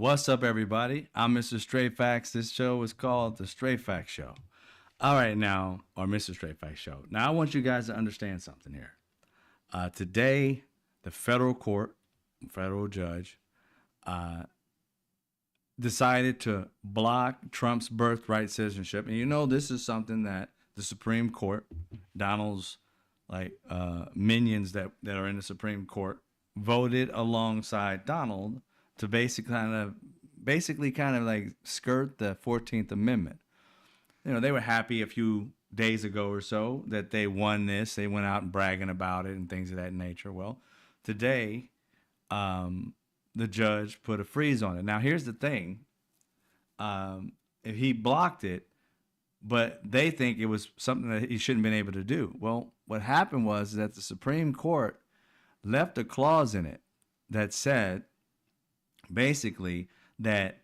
What's up, everybody? I'm Mr. Straight Facts. This show is called The Straight Facts Show. All right, now, or Mr. Straight Facts Show. Now, I want you guys to understand something here. Today, the federal court, federal judge, decided to block Trump's birthright citizenship. And you know, this is something that the Supreme Court, Donald's minions that are in the Supreme Court, voted alongside Donald to basically kind of like skirt the 14th Amendment. You know, they were happy a few days ago or so that they won this. They went out and bragging about it and things of that nature. Well, today, the judge put a freeze on it. Now, here's the thing. If he blocked it, but they think it was something that he shouldn't have been able to do. Well, what happened was that the Supreme Court left a clause in it that said basically that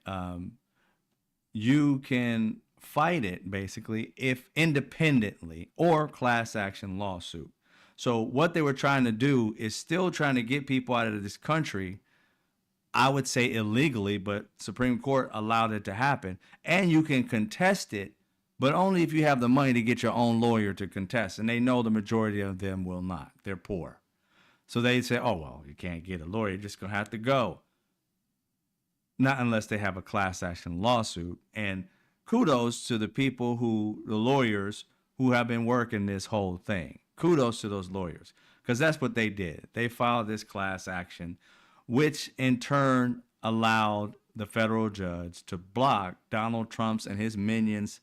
you can fight it basically if independently or class action lawsuit. So what they were trying to do is still trying to get people out of this country, I would say illegally, but Supreme Court allowed it to happen. And you can contest it, but only if you have the money to get your own lawyer to contest. And they know the majority of them will not. They're poor. So they say, oh, well, you can't get a lawyer. You're just going to have to go. Not unless they have a class action lawsuit. And kudos to the people the lawyers who have been working this whole thing. Kudos to those lawyers, because that's what they did. They filed this class action, which in turn allowed the federal judge to block Donald Trump's and his minions'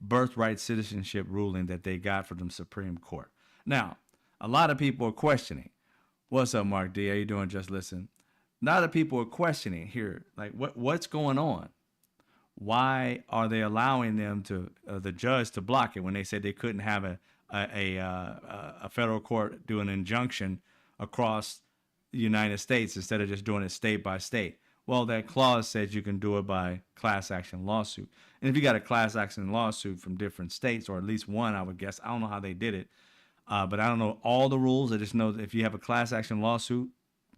birthright citizenship ruling that they got from the Supreme Court. Now, a lot of people are questioning. What's up, Mark D? How you doing? Just listen. A lot of people are questioning here, like what's going on? Why are they allowing them to the judge to block it when they said they couldn't have a federal court do an injunction across the United States instead of just doing it state by state? Well, that clause says you can do it by class action lawsuit. And if you got a class action lawsuit from different states, or at least one, I would guess, I don't know how they did it, but I don't know all the rules. I just know that if you have a class action lawsuit,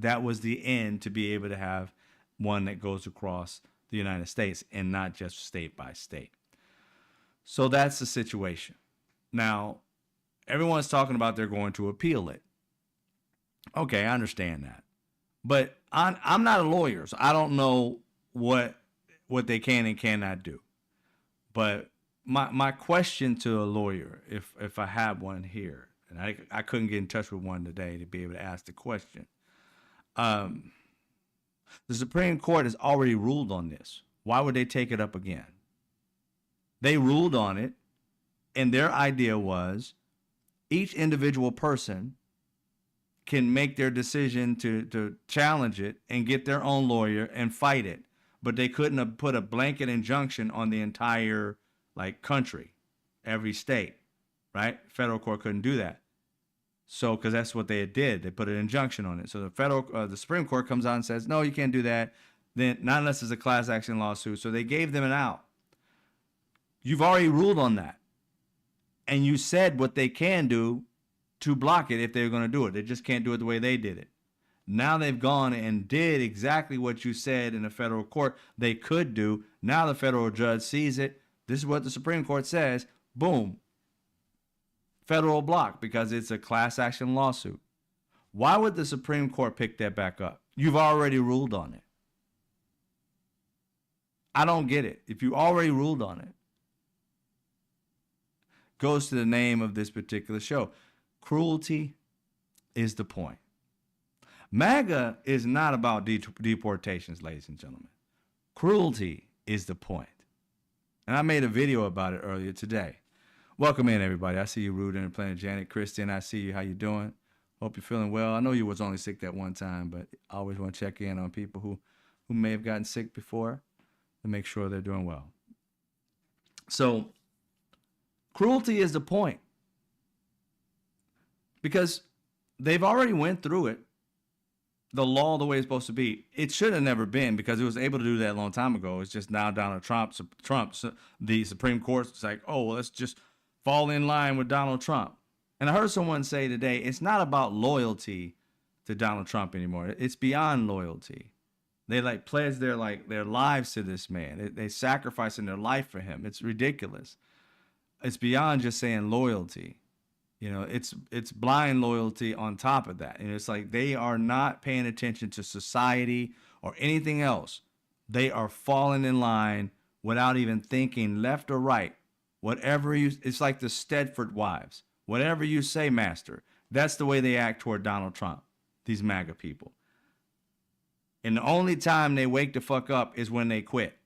that was the end to be able to have one that goes across the United States and not just state by state. So that's the situation. Now, everyone's talking about they're going to appeal it. Okay, I understand that. But I'm not a lawyer, so I don't know what they can and cannot do. But my question to a lawyer, if I have one here, and I couldn't get in touch with one today to be able to ask the question. The Supreme Court has already ruled on this. Why would they take it up again? They ruled on it, and their idea was each individual person can make their decision to challenge it and get their own lawyer and fight it. But they couldn't have put a blanket injunction on the entire country, every state, right? Federal court couldn't do that. So, because that's what they did. They put an injunction on it. So the Supreme Court comes out and says, no, you can't do that. Then, not unless it's a class action lawsuit. So they gave them an out. You've already ruled on that. And you said what they can do to block it if they're going to do it. They just can't do it the way they did it. Now they've gone and did exactly what you said in the federal court they could do. Now the federal judge sees it. This is what the Supreme Court says. Boom. Federal block, because it's a class action lawsuit. Why would the Supreme Court pick that back up? You've already ruled on it. I don't get it. If you already ruled on it, goes to the name of this particular show. Cruelty is the point. MAGA is not about deportations, ladies and gentlemen. Cruelty is the point. And I made a video about it earlier today. Welcome in, everybody. I see you, Rudin and Planet Janet. Christian, I see you. How you doing? Hope you're feeling well. I know you was only sick that one time, but I always want to check in on people who may have gotten sick before to make sure they're doing well. So, cruelty is the point. Because they've already went through it. The law the way it's supposed to be. It should have never been, because it was able to do that a long time ago. It's just now Donald Trump, the Supreme Court's like, oh, well, let's just fall in line with Donald Trump. And I heard someone say today, it's not about loyalty to Donald Trump anymore. It's beyond loyalty. They like pledge their lives to this man. They sacrificing their life for him. It's ridiculous. It's beyond just saying loyalty. You know, it's blind loyalty on top of that. And it's like they are not paying attention to society or anything else. They are falling in line without even thinking left or right. Whatever you, it's like the Stedford wives. Whatever you say, master. That's the way they act toward Donald Trump, these MAGA people. And the only time they wake the fuck up is when they quit.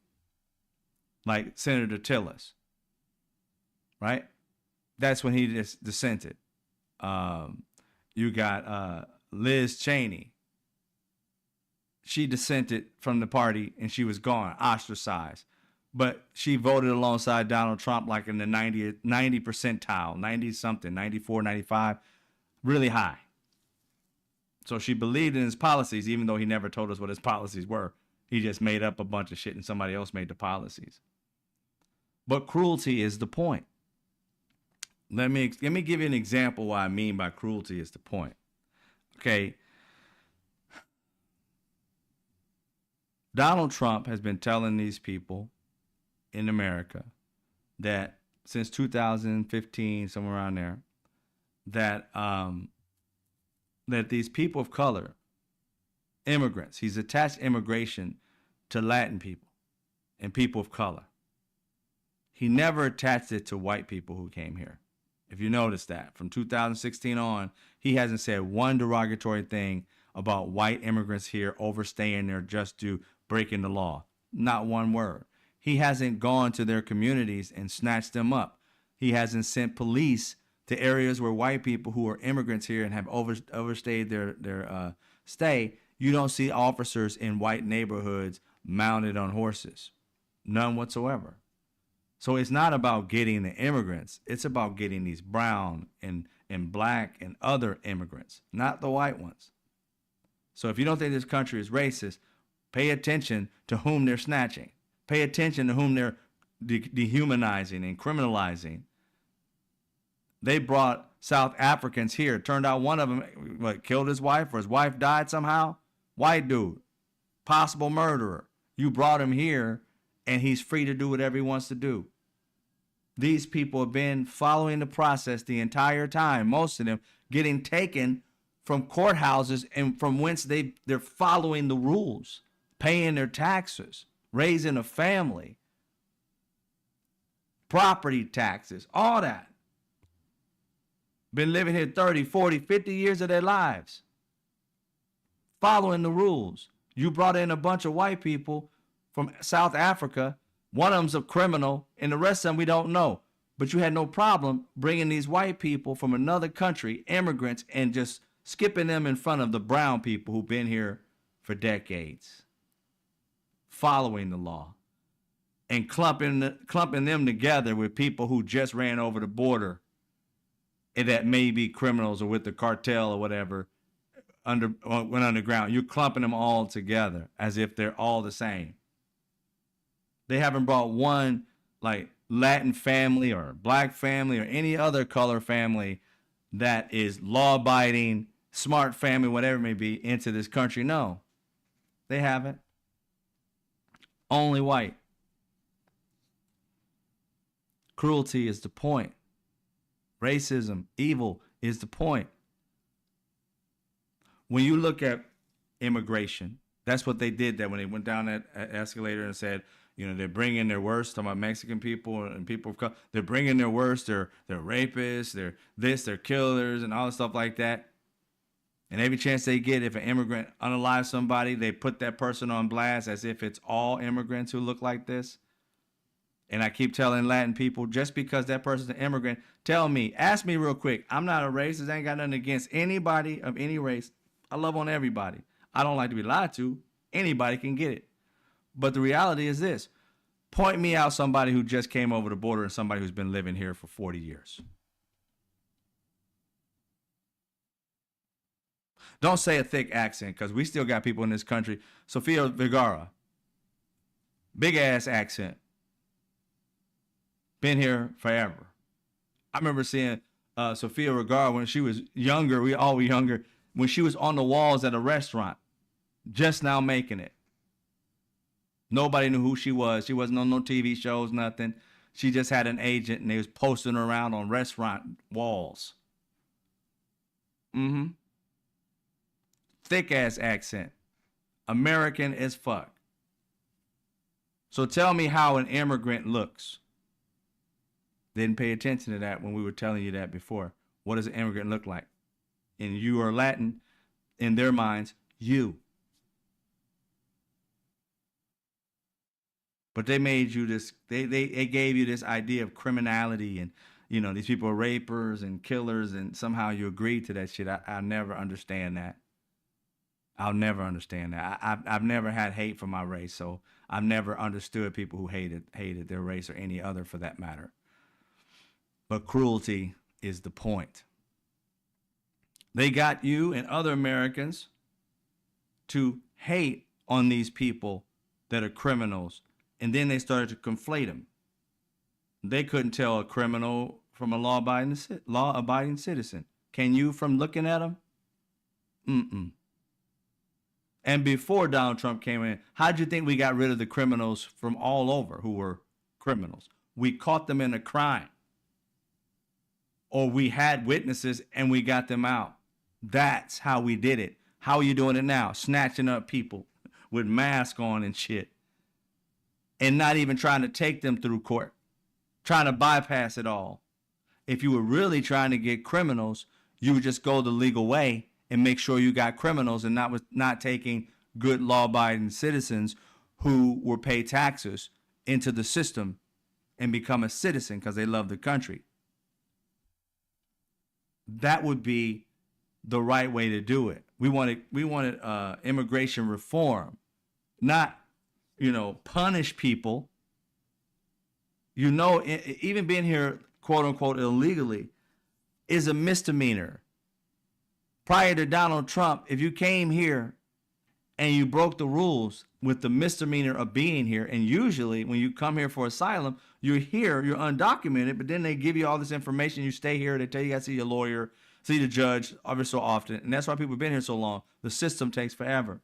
Like Senator Tillis, right? That's when he just dissented. You got Liz Cheney. She dissented from the party and she was gone, ostracized. But she voted alongside Donald Trump like in the 90 percentile, 90 something, 94, 95, really high. So she believed in his policies, even though he never told us what his policies were. He just made up a bunch of shit and somebody else made the policies. But cruelty is the point. Let me give you an example what I mean by cruelty is the point. Okay. Donald Trump has been telling these people in America that since 2015, somewhere around there, that that these people of color, immigrants, he's attached immigration to Latin people and people of color. He never attached it to white people who came here. If you notice that, from 2016 on, he hasn't said one derogatory thing about white immigrants here overstaying their just due, breaking the law. Not one word. He hasn't gone to their communities and snatched them up. He hasn't sent police to areas where white people who are immigrants here and have overstayed their stay. You don't see officers in white neighborhoods mounted on horses. None whatsoever. So it's not about getting the immigrants. It's about getting these brown and black and other immigrants, not the white ones. So if you don't think this country is racist, pay attention to whom they're snatching. Pay attention to whom they're dehumanizing and criminalizing. They brought South Africans here. Turned out one of them killed his wife or his wife died somehow. White dude, possible murderer. You brought him here and he's free to do whatever he wants to do. These people have been following the process the entire time, most of them getting taken from courthouses and from whence they're following the rules, paying their taxes, raising a family, property taxes, all that. Been living here 30, 40, 50 years of their lives, following the rules. You brought in a bunch of white people from South Africa. One of them's a criminal, and the rest of them we don't know. But you had no problem bringing these white people from another country, immigrants, and just skipping them in front of the brown people who've been here for decades, following the law, and clumping them together with people who just ran over the border and that may be criminals or with the cartel or whatever, went underground. You're clumping them all together as if they're all the same. They haven't brought one like Latin family or black family or any other color family that is law-abiding, smart family, whatever it may be, into this country. No, they haven't. Only white. Cruelty is the point. Racism, evil is the point. When you look at immigration, that's what they did that when they went down that escalator and said, you know, they're bringing their worst, talking about Mexican people and people of color. They're bringing their worst. They're rapists. They're this. They're killers and all this stuff like that. And every chance they get, if an immigrant unalives somebody, they put that person on blast as if it's all immigrants who look like this. And I keep telling Latin people, just because that person's an immigrant, tell me, ask me real quick. I'm not a racist. I ain't got nothing against anybody of any race. I love on everybody. I don't like to be lied to. Anybody can get it. But the reality is this. Point me out somebody who just came over the border and somebody who's been living here for 40 years. Don't say a thick accent, because we still got people in this country. Sofia Vergara. Big ass accent. Been here forever. I remember seeing Sofia Vergara when she was younger. We all were younger. When she was on the walls at a restaurant. Just now making it. Nobody knew who she was. She wasn't on no TV shows, nothing. She just had an agent, and they was posting her around on restaurant walls. Mm-hmm. Thick ass accent. American as fuck. So tell me how an immigrant looks. Didn't pay attention to that when we were telling you that before. What does an immigrant look like? And you are Latin, in their minds, you. But they made you this, they gave you this idea of criminality and, you know, these people are rapers and killers and somehow you agreed to that shit. I'll never understand that. I'll never understand that. I've never had hate for my race, so I've never understood people who hated their race or any other for that matter. But cruelty is the point. They got you and other Americans to hate on these people that are criminals, and then they started to conflate them. They couldn't tell a criminal from a law-abiding citizen. Can you from looking at them? Mm-mm. And before Donald Trump came in, how'd you think we got rid of the criminals from all over who were criminals? We caught them in a crime. Or we had witnesses and we got them out. That's how we did it. How are you doing it now? Snatching up people with masks on and shit. And not even trying to take them through court. Trying to bypass it all. If you were really trying to get criminals, you would just go the legal way and make sure you got criminals and not taking good law-abiding citizens who will pay taxes into the system and become a citizen because they love the country. That would be the right way to do it. We wanted immigration reform, not, punish people. Even being here, quote unquote, illegally is a misdemeanor. Prior to Donald Trump, if you came here and you broke the rules with the misdemeanor of being here, and usually when you come here for asylum, you're here, you're undocumented, but then they give you all this information, you stay here, they tell you got to see your lawyer, see the judge every so often, and that's why people have been here so long. The system takes forever.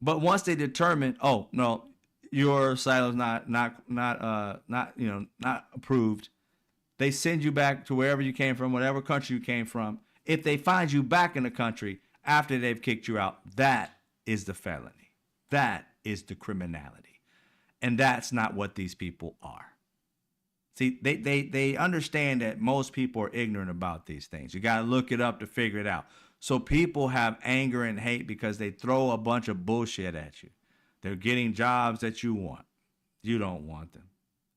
But once they determine, oh no, your asylum's not approved, they send you back to wherever you came from, whatever country you came from. If they find you back in the country after they've kicked you out, that is the felony. That is the criminality. And that's not what these people are. See, they understand that most people are ignorant about these things. You got to look it up to figure it out. So people have anger and hate because they throw a bunch of bullshit at you. They're getting jobs that you want. You don't want them.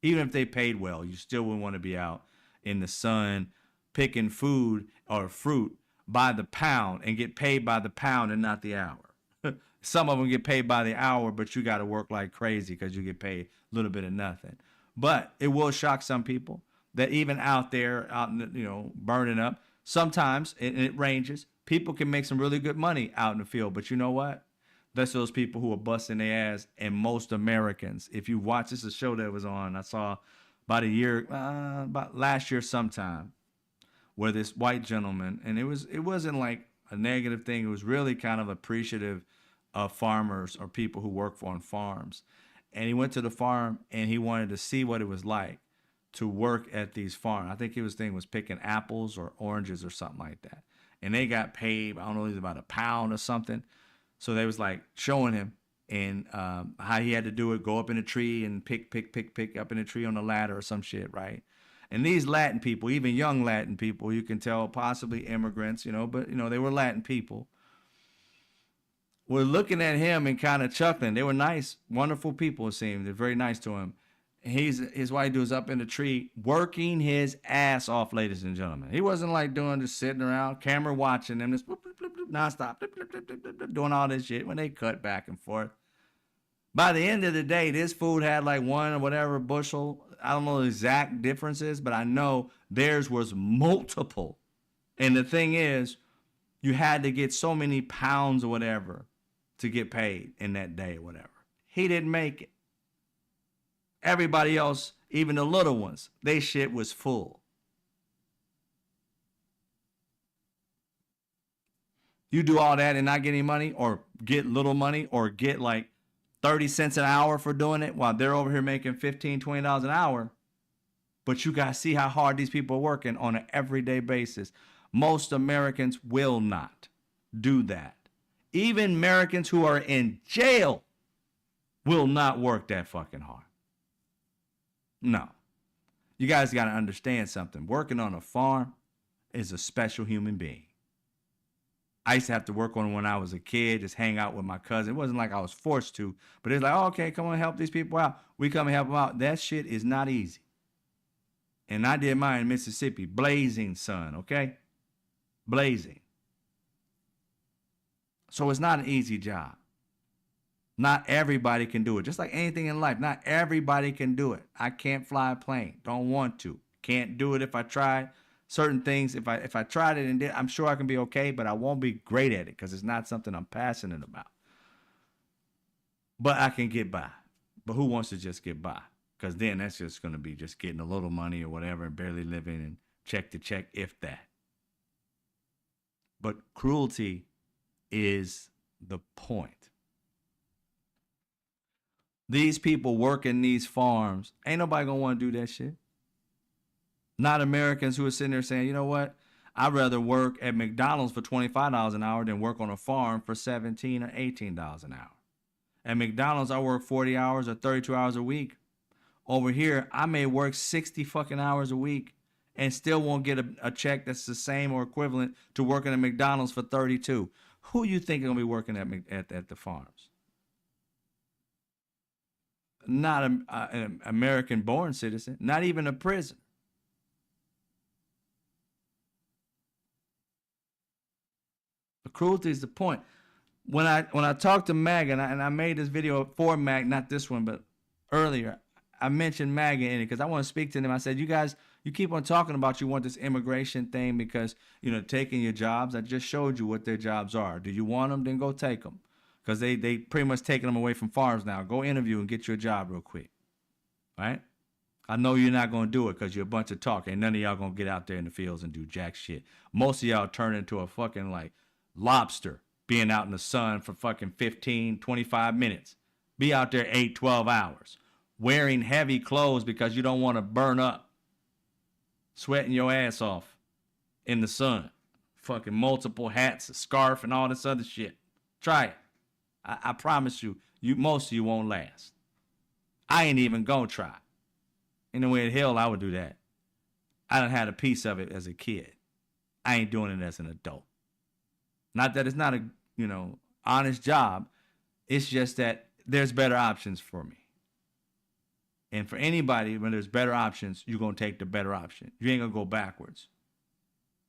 Even if they paid well, you still wouldn't want to be out in the sun picking food or fruit by the pound and get paid by the pound and not the hour. Some of them get paid by the hour, but you got to work like crazy because you get paid a little bit of nothing. But it will shock some people that even out there, burning up, sometimes, and it ranges, people can make some really good money out in the field. But you know what? That's those people who are busting their ass. And most Americans, if you watch, this is a show that was on, I saw about last year sometime, where this white gentleman, and it wasn't like a negative thing. It was really kind of appreciative of farmers or people who work on farms. And he went to the farm and he wanted to see what it was like to work at these farms. I think his thing was picking apples or oranges or something like that. And they got paid, I don't know, it was about a pound or something. So they was like showing him and how he had to do it, go up in a tree and pick up in a tree on a ladder or some shit, right? And these Latin people, even young Latin people, you can tell possibly immigrants, but they were Latin people, were looking at him and kind of chuckling. They were nice, wonderful people, it seemed. They're very nice to him. His white dude was up in the tree working his ass off, ladies and gentlemen. He wasn't like just sitting around, camera watching them, just nonstop, doing all this shit when they cut back and forth. By the end of the day, this food had like one or whatever bushel. I don't know the exact differences, but I know theirs was multiple. And the thing is, you had to get so many pounds or whatever to get paid in that day or whatever. He didn't make it. Everybody else, even the little ones, they shit was full. You do all that and not get any money, or get little money, or get like 30 cents an hour for doing it while they're over here making $15, $20 an hour. But you guys see how hard these people are working on an everyday basis. Most Americans will not do that. Even Americans who are in jail will not work that fucking hard. No. You guys got to understand something. Working on a farm is a special human being. I used to have to work on it when I was a kid, just hang out with my cousin. It wasn't like I was forced to, but it's like, oh, okay, come on, help these people out. We come and help them out. That shit is not easy. And I did mine in Mississippi. Blazing sun, okay? Blazing. So it's not an easy job. Not everybody can do it. Just like anything in life, not everybody can do it. I can't fly a plane. Don't want to. Can't do it if I tried. Certain things, if I tried it and did, I'm sure I can be okay, but I won't be great at it because it's not something I'm passionate about. But I can get by. But who wants to just get by? Because then that's just going to be just getting a little money or whatever and barely living and check to check, if that. But cruelty is the point. These people working these farms, ain't nobody going to want to do that shit. Not Americans who are sitting there saying, you know what? I'd rather work at McDonald's for $25 an hour than work on a farm for $17 or $18 an hour. At McDonald's, I work 40 hours or 32 hours a week. Over here, I may work 60 fucking hours a week and still won't get a check that's the same or equivalent to working at McDonald's for 32. Who you think are going to be working at the farms? Not an American-born citizen, not even a prisoner. The cruelty is the point. When I talked to MAGA, and I made this video for MAGA, not this one, but earlier, I mentioned MAGA in it because I want to speak to them. I said, you guys, you keep on talking about you want this immigration thing because, you know, taking your jobs. I just showed you what their jobs are. Do you want them? Then go take them. Because they pretty much taking them away from farms now. Go interview and get your job real quick. Right? I know you're not going to do it because you're a bunch of talk. Ain't none of y'all going to get out there in the fields and do jack shit. Most of y'all turn into a fucking like lobster being out in the sun for fucking 15, 25 minutes. Be out there 8, 12 hours. Wearing heavy clothes because you don't want to burn up. Sweating your ass off in the sun. Fucking multiple hats, a scarf, and all this other shit. Try it. I promise you, most of you won't last. I ain't even gonna try. Anyway, in hell, I would do that. I done had a piece of it as a kid. I ain't doing it as an adult. Not that it's not a, honest job. It's just that there's better options for me. And for anybody, when there's better options, you're going to take the better option. You ain't going to go backwards.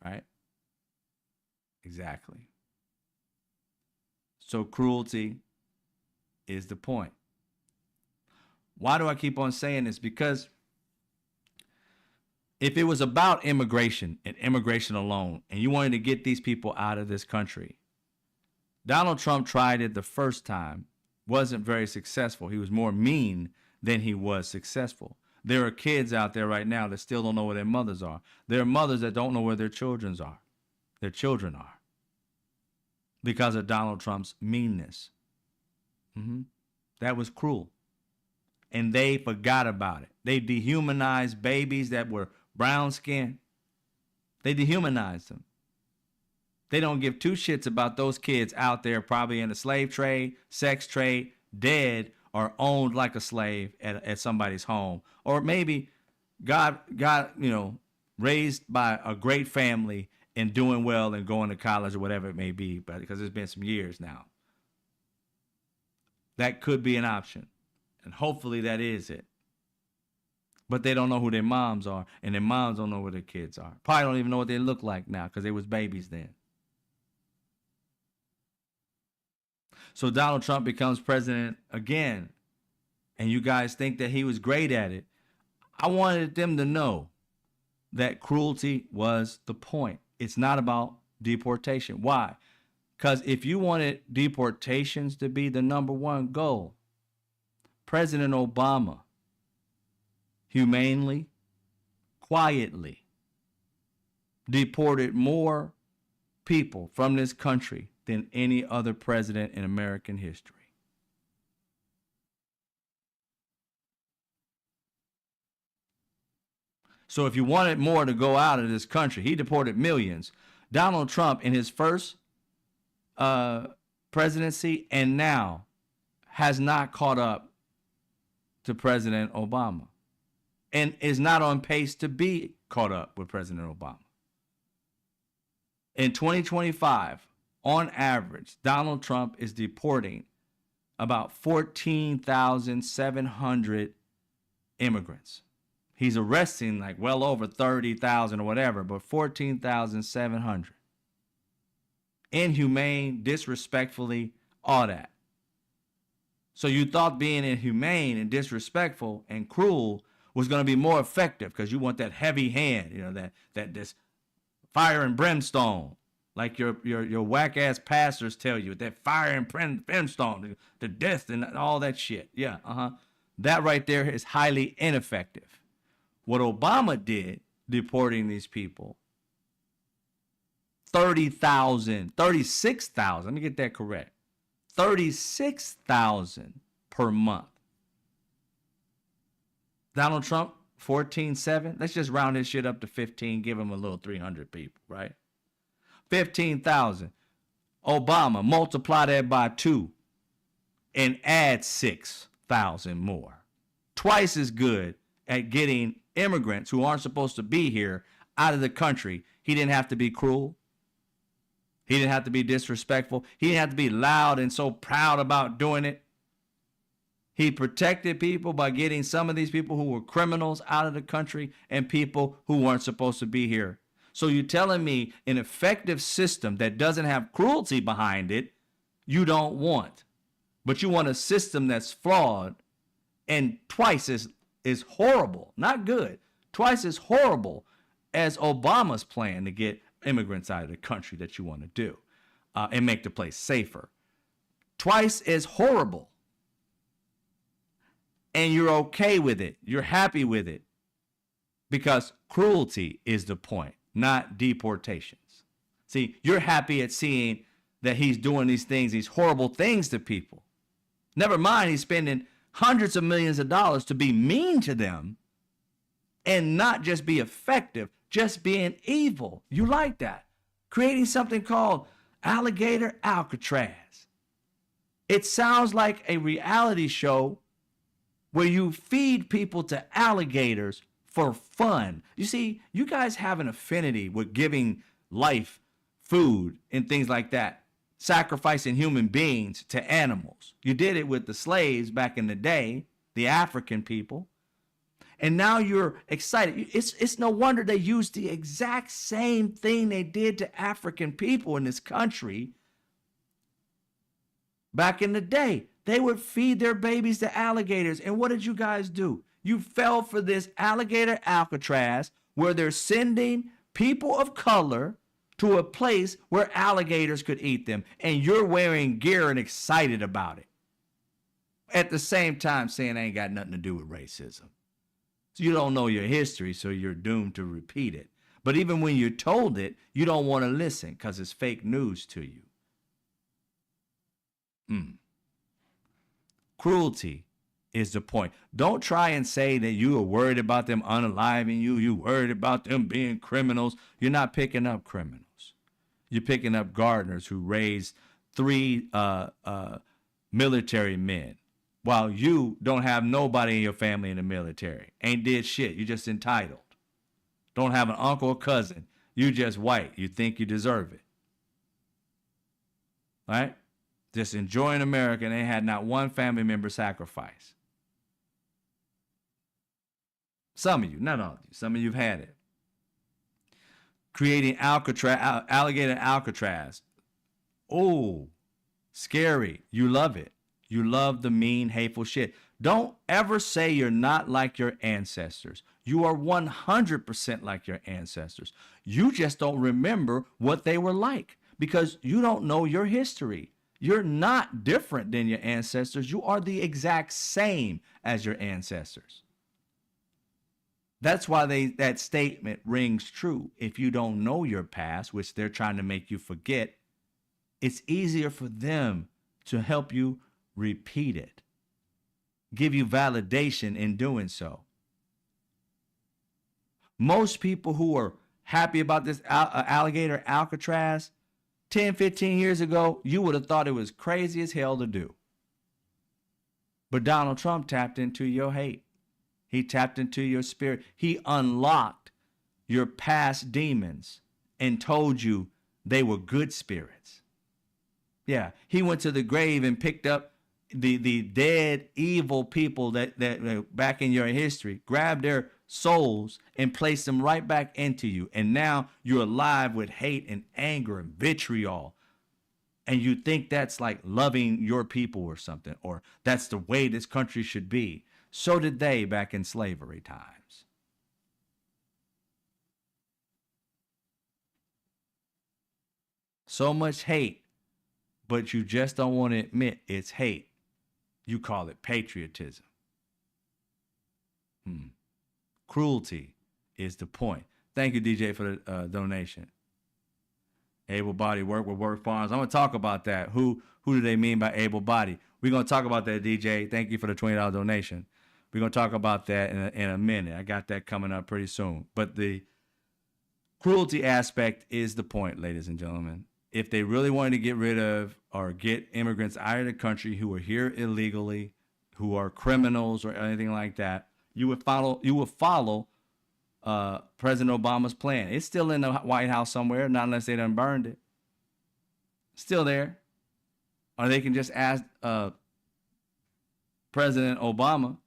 Right? Exactly. So cruelty is the point. Why do I keep on saying this? Because if it was about immigration and immigration alone, and you wanted to get these people out of this country, Donald Trump tried it the first time, wasn't very successful. He was more mean than he was successful. There are kids out there right now that still don't know where their mothers are. There are mothers that don't know where their children are. Their children are. Because of Donald Trump's meanness. That was cruel. And they forgot about it. They dehumanized babies that were brown skinned. They dehumanized them. They don't give two shits about those kids out there probably in the slave trade, sex trade, dead, or owned like a slave at somebody's home. Or maybe God, raised by a great family and doing well and going to college or whatever it may be, but because it's been some years now. That could be an option. And hopefully that is it. But they don't know who their moms are, and their moms don't know where their kids are. Probably don't even know what they look like now because they was babies then. So Donald Trump becomes president again, and you guys think that he was great at it. I wanted them to know that cruelty was the point. It's not about deportation. Why? Because if you wanted deportations to be the number one goal, President Obama humanely, quietly deported more people from this country than any other president in American history. So if you wanted more to go out of this country, he deported millions. Donald Trump, in his first presidency and now, has not caught up to President Obama and is not on pace to be caught up with President Obama. In 2025, on average, Donald Trump is deporting about 14,700 immigrants. He's arresting like well over 30,000 or whatever, but 14,700. Inhumane, disrespectfully, all that. So you thought being inhumane and disrespectful and cruel was going to be more effective because you want that heavy hand, you know, that this fire and brimstone, like your whack ass pastors tell you, that fire and brimstone, the death and all that shit. Yeah, that right there is highly ineffective. What Obama did, deporting these people, 36,000, let me get that correct, 36,000 per month. Donald Trump, 14,700. Let's just round this shit up to 15, give him a little 300 people, right? 15,000. Obama, multiply that by 2 and add 6,000 more. Twice as good at getting immigrants who aren't supposed to be here out of the country. He didn't have to be cruel. He didn't have to be disrespectful. He didn't have to be loud and so proud about doing it. He protected people by getting some of these people who were criminals out of the country and people who weren't supposed to be here. So you're telling me an effective system that doesn't have cruelty behind it, you don't want. But you want a system that's flawed and twice as horrible, not good, twice as horrible as Obama's plan to get immigrants out of the country that you want to do and make the place safer. Twice as horrible. And you're okay with it. You're happy with it. Because cruelty is the point, not deportations. See, you're happy at seeing that he's doing these things, these horrible things to people. Never mind, he's spending hundreds of millions of dollars to be mean to them and not just be effective, just being evil. You like that. Creating something called Alligator Alcatraz. It sounds like a reality show where you feed people to alligators for fun. You see, you guys have an affinity with giving life, food, and things like that, sacrificing human beings to animals. You did it with the slaves back in the day, the African people, and now you're excited. It's no wonder they used the exact same thing they did to African people in this country back in the day. They would feed their babies to alligators. And what did you guys do? You fell for this alligator Alcatraz where they're sending people of color to a place where alligators could eat them. And you're wearing gear and excited about it. At the same time saying it ain't got nothing to do with racism. So you don't know your history, so you're doomed to repeat it. But even when you're told it, you don't want to listen because it's fake news to you. Cruelty is the point. Don't try and say that you are worried about them unaliving you. You're worried about them being criminals. You're not picking up criminals. You're picking up gardeners who raised 3 military men while you don't have nobody in your family in the military. Ain't did shit. You're just entitled. Don't have an uncle or cousin. You just white. You think you deserve it. Right? Just enjoying America, and they had not one family member sacrifice. Some of you, not all of you, some of you have had it. Creating alligator Alcatraz. Oh, scary. You love it. You love the mean, hateful shit. Don't ever say you're not like your ancestors. You are 100% like your ancestors. You just don't remember what they were like because you don't know your history. You're not different than your ancestors. You are the exact same as your ancestors. That's why that statement rings true. If you don't know your past, which they're trying to make you forget, it's easier for them to help you repeat it, give you validation in doing so. Most people who are happy about this alligator Alcatraz 10, 15 years ago, you would have thought it was crazy as hell to do. But Donald Trump tapped into your hate. He tapped into your spirit. He unlocked your past demons and told you they were good spirits. Yeah, he went to the grave and picked up the dead evil people that back in your history, grabbed their souls and placed them right back into you. And now you're alive with hate and anger and vitriol. And you think that's like loving your people or something, or that's the way this country should be. So did they back in slavery times. So much hate, but you just don't want to admit it's hate. You call it patriotism. Cruelty is the point. Thank you, DJ, for the donation. Able-bodied work with work farms. I'm going to talk about that. Who do they mean by able-bodied? We're going to talk about that, DJ. Thank you for the $20 donation. We're going to talk about that in a minute. I got that coming up pretty soon. But the cruelty aspect is the point, ladies and gentlemen. If they really wanted to get rid of or get immigrants out of the country who are here illegally, who are criminals or anything like that, you would follow President Obama's plan. It's still in the White House somewhere, not unless they done burned it. Still there. Or they can just ask President Obama,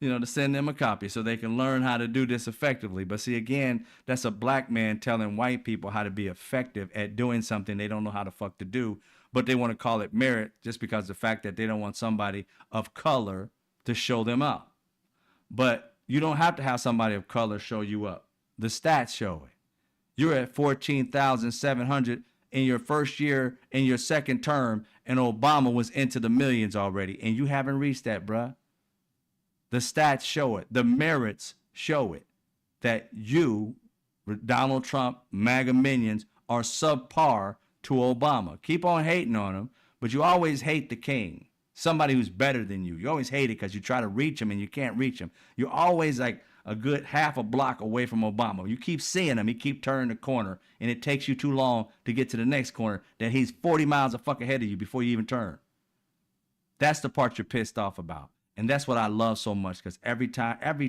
to send them a copy so they can learn how to do this effectively. But see, again, that's a black man telling white people how to be effective at doing something they don't know how the fuck to do, but they want to call it merit just because of the fact that they don't want somebody of color to show them up. But you don't have to have somebody of color show you up. The stats show it. You're at 14,700 in your first year, in your second term, and Obama was into the millions already, and you haven't reached that, bruh. The stats show it. The merits show it. That you, Donald Trump, MAGA minions, are subpar to Obama. Keep on hating on him, but you always hate the king. Somebody who's better than you. You always hate it because you try to reach him and you can't reach him. You're always like a good half a block away from Obama. You keep seeing him. He keep turning the corner, and it takes you too long to get to the next corner that he's 40 miles a fuck ahead of you before you even turn. That's the part you're pissed off about. And that's what I love so much, because every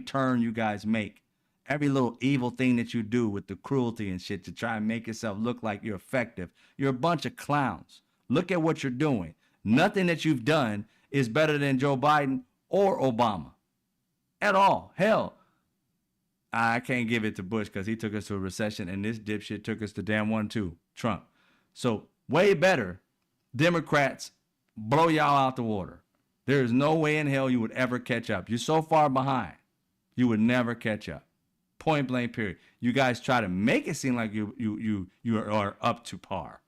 turn you guys make, every little evil thing that you do with the cruelty and shit to try and make yourself look like you're effective, you're a bunch of clowns. Look at what you're doing. Nothing that you've done is better than Joe Biden or Obama at all. Hell, I can't give it to Bush because he took us to a recession, and this dipshit took us to damn one too, Trump. So way better. Democrats blow y'all out the water. There is no way in hell you would ever catch up. You're so far behind, you would never catch up. Point blank, period. You guys try to make it seem like you are up to par,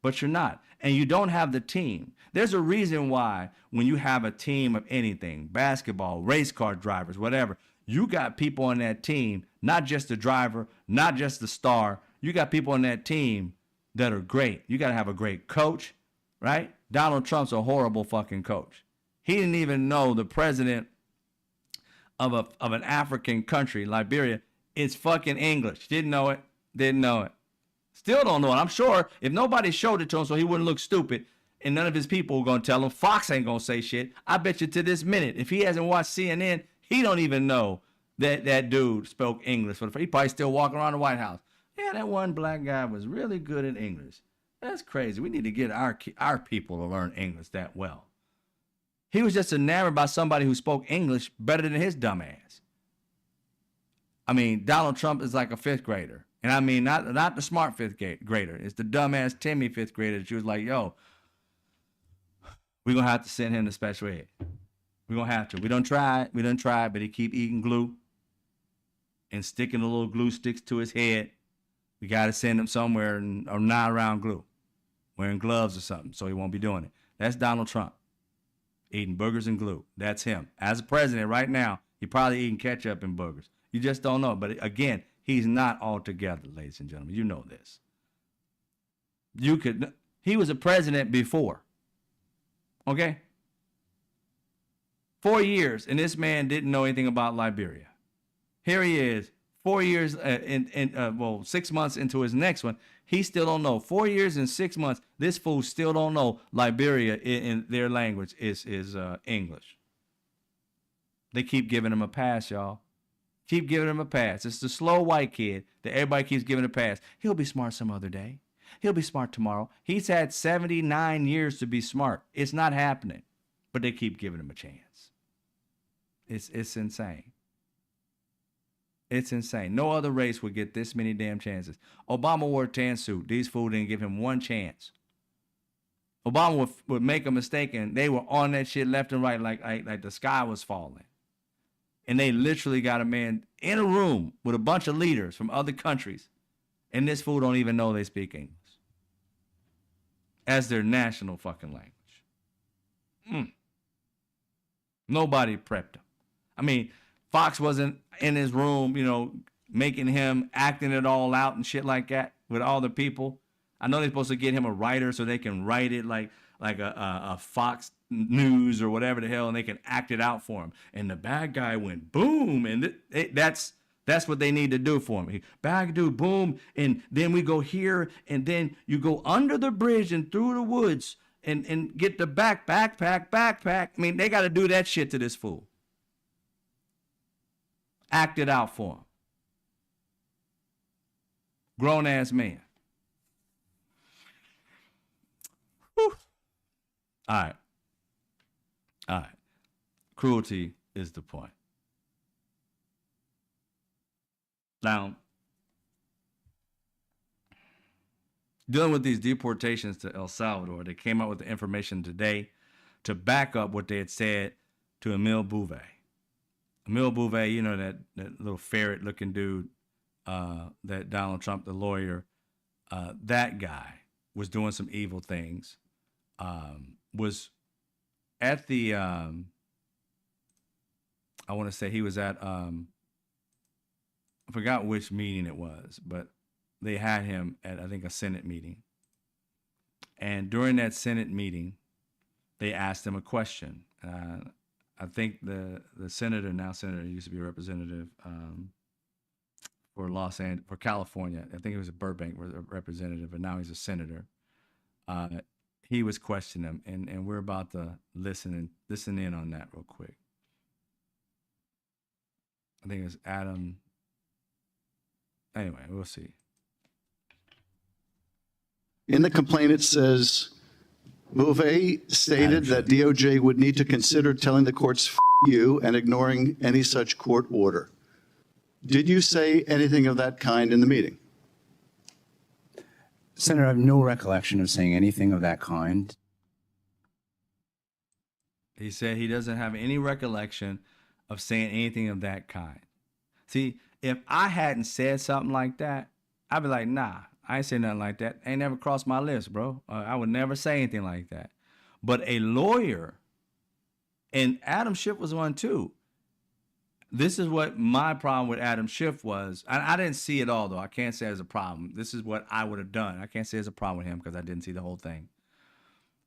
but you're not. And you don't have the team. There's a reason why when you have a team of anything, basketball, race car drivers, whatever, you got people on that team, not just the driver, not just the star. You got people on that team that are great. You got to have a great coach, right? Donald Trump's a horrible fucking coach. He didn't even know the president of an African country, Liberia, is fucking English. Didn't know it. Didn't know it. Still don't know it. I'm sure if nobody showed it to him so he wouldn't look stupid, and none of his people were going to tell him, Fox ain't going to say shit. I bet you to this minute, if he hasn't watched CNN, he don't even know that dude spoke English. He probably still walking around the White House. Yeah, that one black guy was really good at English. That's crazy. We need to get our people to learn English that well. He was just enamored by somebody who spoke English better than his dumb ass. I mean, Donald Trump is like a fifth grader. And I mean, not the smart fifth grader. It's the dumbass Timmy fifth grader that she was like, yo, we're going to have to send him to special ed. We're going to have to. We done tried, but he keep eating glue and sticking the little glue sticks to his head. We got to send him somewhere or not around glue, wearing gloves or something, so he won't be doing it. That's Donald Trump. Eating boogers and glue. That's him. As a president right now, he's probably eating ketchup and boogers. You just don't know. But again, he's not all together, ladies and gentlemen. You know this. He was a president before. Okay? 4 years, and this man didn't know anything about Liberia. Here he is, 4 years well, 6 months into his next one, he still don't know. 4 years and 6 months, this fool still don't know Liberia in their language is English. They keep giving him a pass, y'all. Keep giving him a pass. It's the slow white kid that everybody keeps giving a pass. He'll be smart some other day. He'll be smart tomorrow. He's had 79 years to be smart. It's not happening, but they keep giving him a chance. It's insane. It's insane. No other race would get this many damn chances. Obama wore a tan suit. These fools didn't give him one chance. Obama would make a mistake, and they were on that shit left and right like the sky was falling. And they literally got a man in a room with a bunch of leaders from other countries, and this fool don't even know they speak English as their national fucking language. Nobody prepped him. I mean, Fox wasn't in his room, making him acting it all out and shit like that with all the people. I know they're supposed to get him a writer so they can write it like a Fox News or whatever the hell, and they can act it out for him. And the bad guy went boom, and that's what they need to do for him. Bad dude, boom, and then we go here, and then you go under the bridge and through the woods and get the backpack. I mean, they got to do that shit to this fool. Act it out for him. Grown ass man. Whew. All right. Cruelty is the point. Now, dealing with these deportations to El Salvador, they came out with the information today to back up what they had said to Emile Bouvet. Emile Bouvet, that little ferret-looking dude, that Donald Trump, the lawyer, that guy was doing some evil things, was at the, I want to say he was at, I forgot which meeting it was, but they had him at, I think, a Senate meeting. And during that Senate meeting, they asked him a question. I think the senator, now senator, used to be a representative for California. I think he was a Burbank representative, but now he's a senator. He was questioning him, and we're about to listen in on that real quick. I think it was Adam. Anyway, we'll see. In the complaint, it says, Bouvet stated that DOJ would need to consider telling the courts "F you" and ignoring any such court order. Did you say anything of that kind in the meeting? Senator, I have no recollection of saying anything of that kind. He said he doesn't have any recollection of saying anything of that kind. See, if I hadn't said something like that, I'd be like, nah, I ain't say nothing like that. Ain't never crossed my lips, bro. I would never say anything like that. But a lawyer, and Adam Schiff was one too. This is what my problem with Adam Schiff was. I didn't see it all, though. I can't say it's a problem. This is what I would have done. I can't say it's a problem with him because I didn't see the whole thing.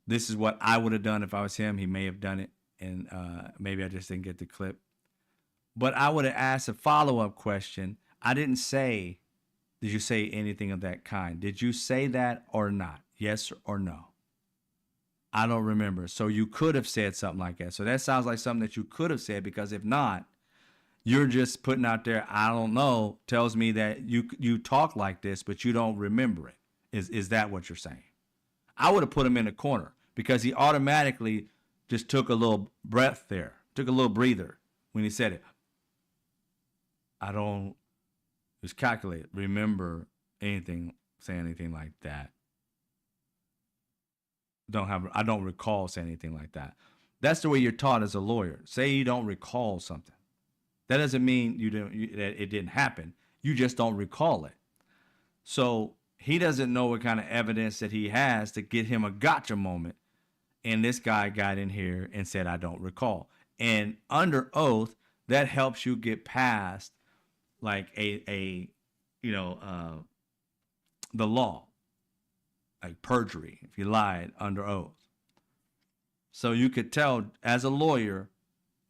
This is what I would have done if I was him. He may have done it, and maybe I just didn't get the clip. But I would have asked a follow-up question. I didn't say, did you say anything of that kind? Did you say that or not? Yes or no? I don't remember. So you could have said something like that. So that sounds like something that you could have said, because if not, you're just putting out there, I don't know, tells me that you talk like this, but you don't remember it. Is that what you're saying? I would have put him in the corner because he automatically just took a little breath there, took a little breather when he said it. I don't just calculate, remember anything, say anything like that. I don't recall saying anything like that. That's the way you're taught as a lawyer. Say you don't recall something. That doesn't mean that it didn't happen. You just don't recall it. So he doesn't know what kind of evidence that he has to get him a gotcha moment. And this guy got in here and said, I don't recall. And under oath, that helps you get past like the law, like perjury, if you lied under oath. So you could tell as a lawyer,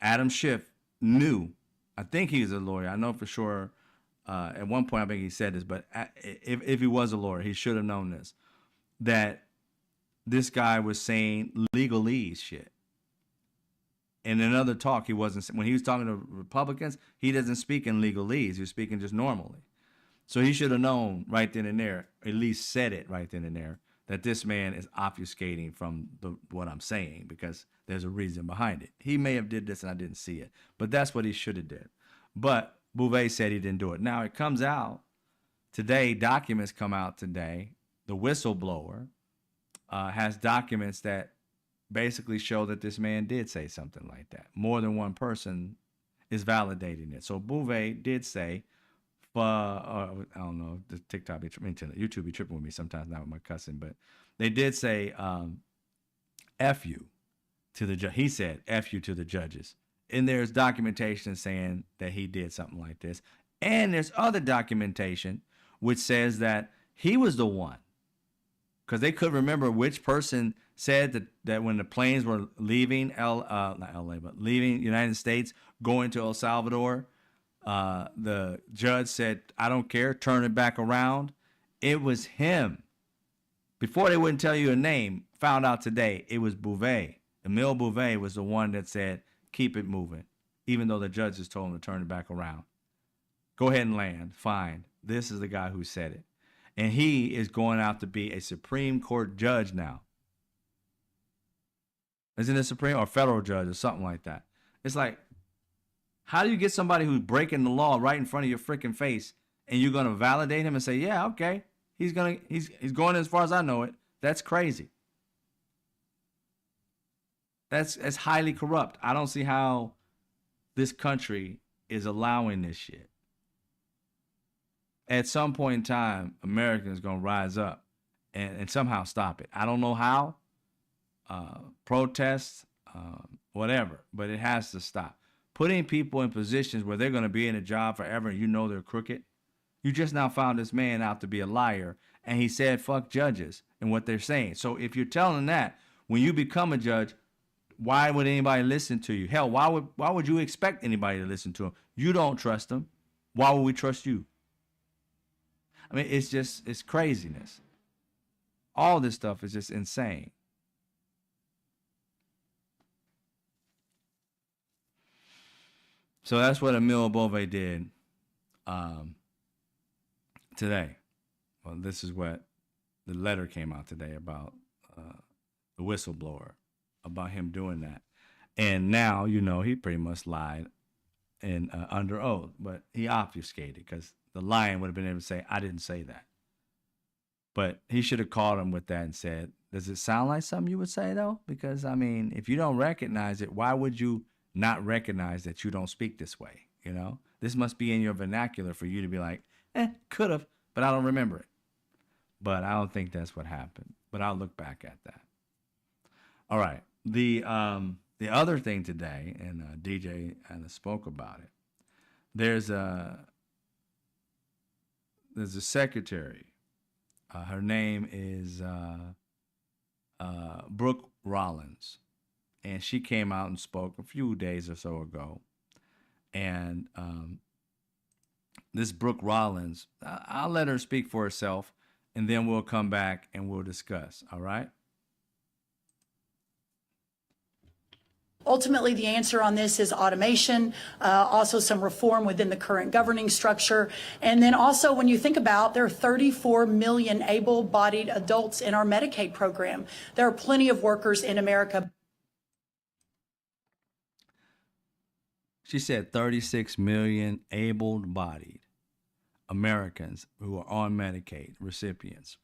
Adam Schiff knew, I think he's a lawyer. I know for sure at one point I think he said this, but if he was a lawyer, he should have known this, that this guy was saying legalese shit. In another talk, he wasn't, when he was talking to Republicans, he doesn't speak in legalese. He was speaking just normally. So he should have known right then and there, at least said it right then and there, that this man is obfuscating from what I'm saying, because there's a reason behind it. He may have did this and I didn't see it, but that's what he should have did. But Bouvet said he didn't do it. Now it comes out today, documents come out today. The whistleblower has documents that basically show that this man did say something like that. More than one person is validating it. So Bouvet did say, I don't know, the TikTok, YouTube be tripping with me sometimes now with my cussing, but they did say, F you to the judge. He said, F you to the judges. And there's documentation saying that he did something like this. And there's other documentation which says that he was the one, because they could remember which person said that when the planes were leaving not LA, but leaving United States, going to El Salvador, the judge said, I don't care, turn it back around. It was him. Before they wouldn't tell you a name, found out today, it was Bouvet. Emile Bouvet was the one that said, keep it moving, even though the judges told him to turn it back around. Go ahead and land, fine. This is the guy who said it. And he is going out to be a Supreme Court judge now. Isn't it Supreme or federal judge or something like that? It's like, how do you get somebody who's breaking the law right in front of your freaking face and you're going to validate him and say, yeah, okay, he's going as far as I know it. That's crazy. That's highly corrupt. I don't see how this country is allowing this shit. At some point in time, Americans are going to rise up and somehow stop it. I don't know how. Protests, whatever, but it has to stop. Putting people in positions where they're going to be in a job forever and you know they're crooked. You just now found this man out to be a liar, and he said fuck judges and what they're saying. So if you're telling that, when you become a judge, why would anybody listen to you? Hell, why would you expect anybody to listen to him? You don't trust him. Why would we trust you? I mean, it's craziness. All this stuff is just insane. So that's what Emile Bouvet did today. Well, this is what the letter came out today about the whistleblower, about him doing that. And now, he pretty much lied and under oath, but he obfuscated, because the lion would have been able to say, I didn't say that. But he should have called him with that and said, does it sound like something you would say, though? Because, I mean, if you don't recognize it, why would you not recognize that you don't speak this way? This must be in your vernacular for you to be like, could have, but I don't remember it. But I don't think that's what happened. But I'll look back at that. All right. The other thing today, and DJ spoke about it, there's a secretary. Her name is Brooke Rollins. And she came out and spoke a few days or so ago. And this Brooke Rollins, I'll let her speak for herself, and then we'll come back and we'll discuss. All right? Ultimately, the answer on this is automation, also some reform within the current governing structure. And then also, when you think about, there are 34 million able-bodied adults in our Medicaid program. There are plenty of workers in America. She said 36 million able-bodied Americans who are on Medicaid recipients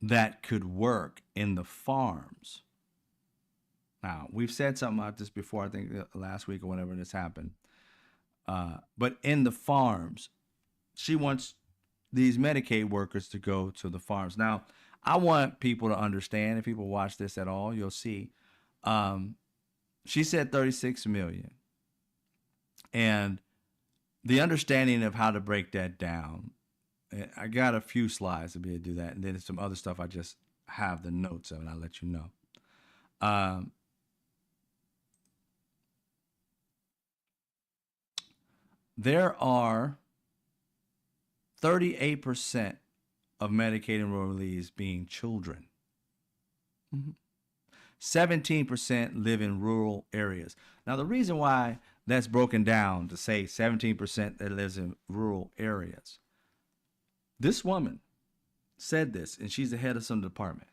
that could work in the farms. Now, we've said something about this before, I think last week or whenever this happened. But in the farms, she wants these Medicaid workers to go to the farms. Now, I want people to understand, if people watch this at all, you'll see. She said 36 million. And the understanding of how to break that down, I got a few slides to be able to do that. And then some other stuff I just have the notes of, and I'll let you know. There are 38% of Medicaid enrollees being children. 17% live in rural areas. Now, the reason why that's broken down to say 17% that lives in rural areas, this woman said this, and she's the head of some department.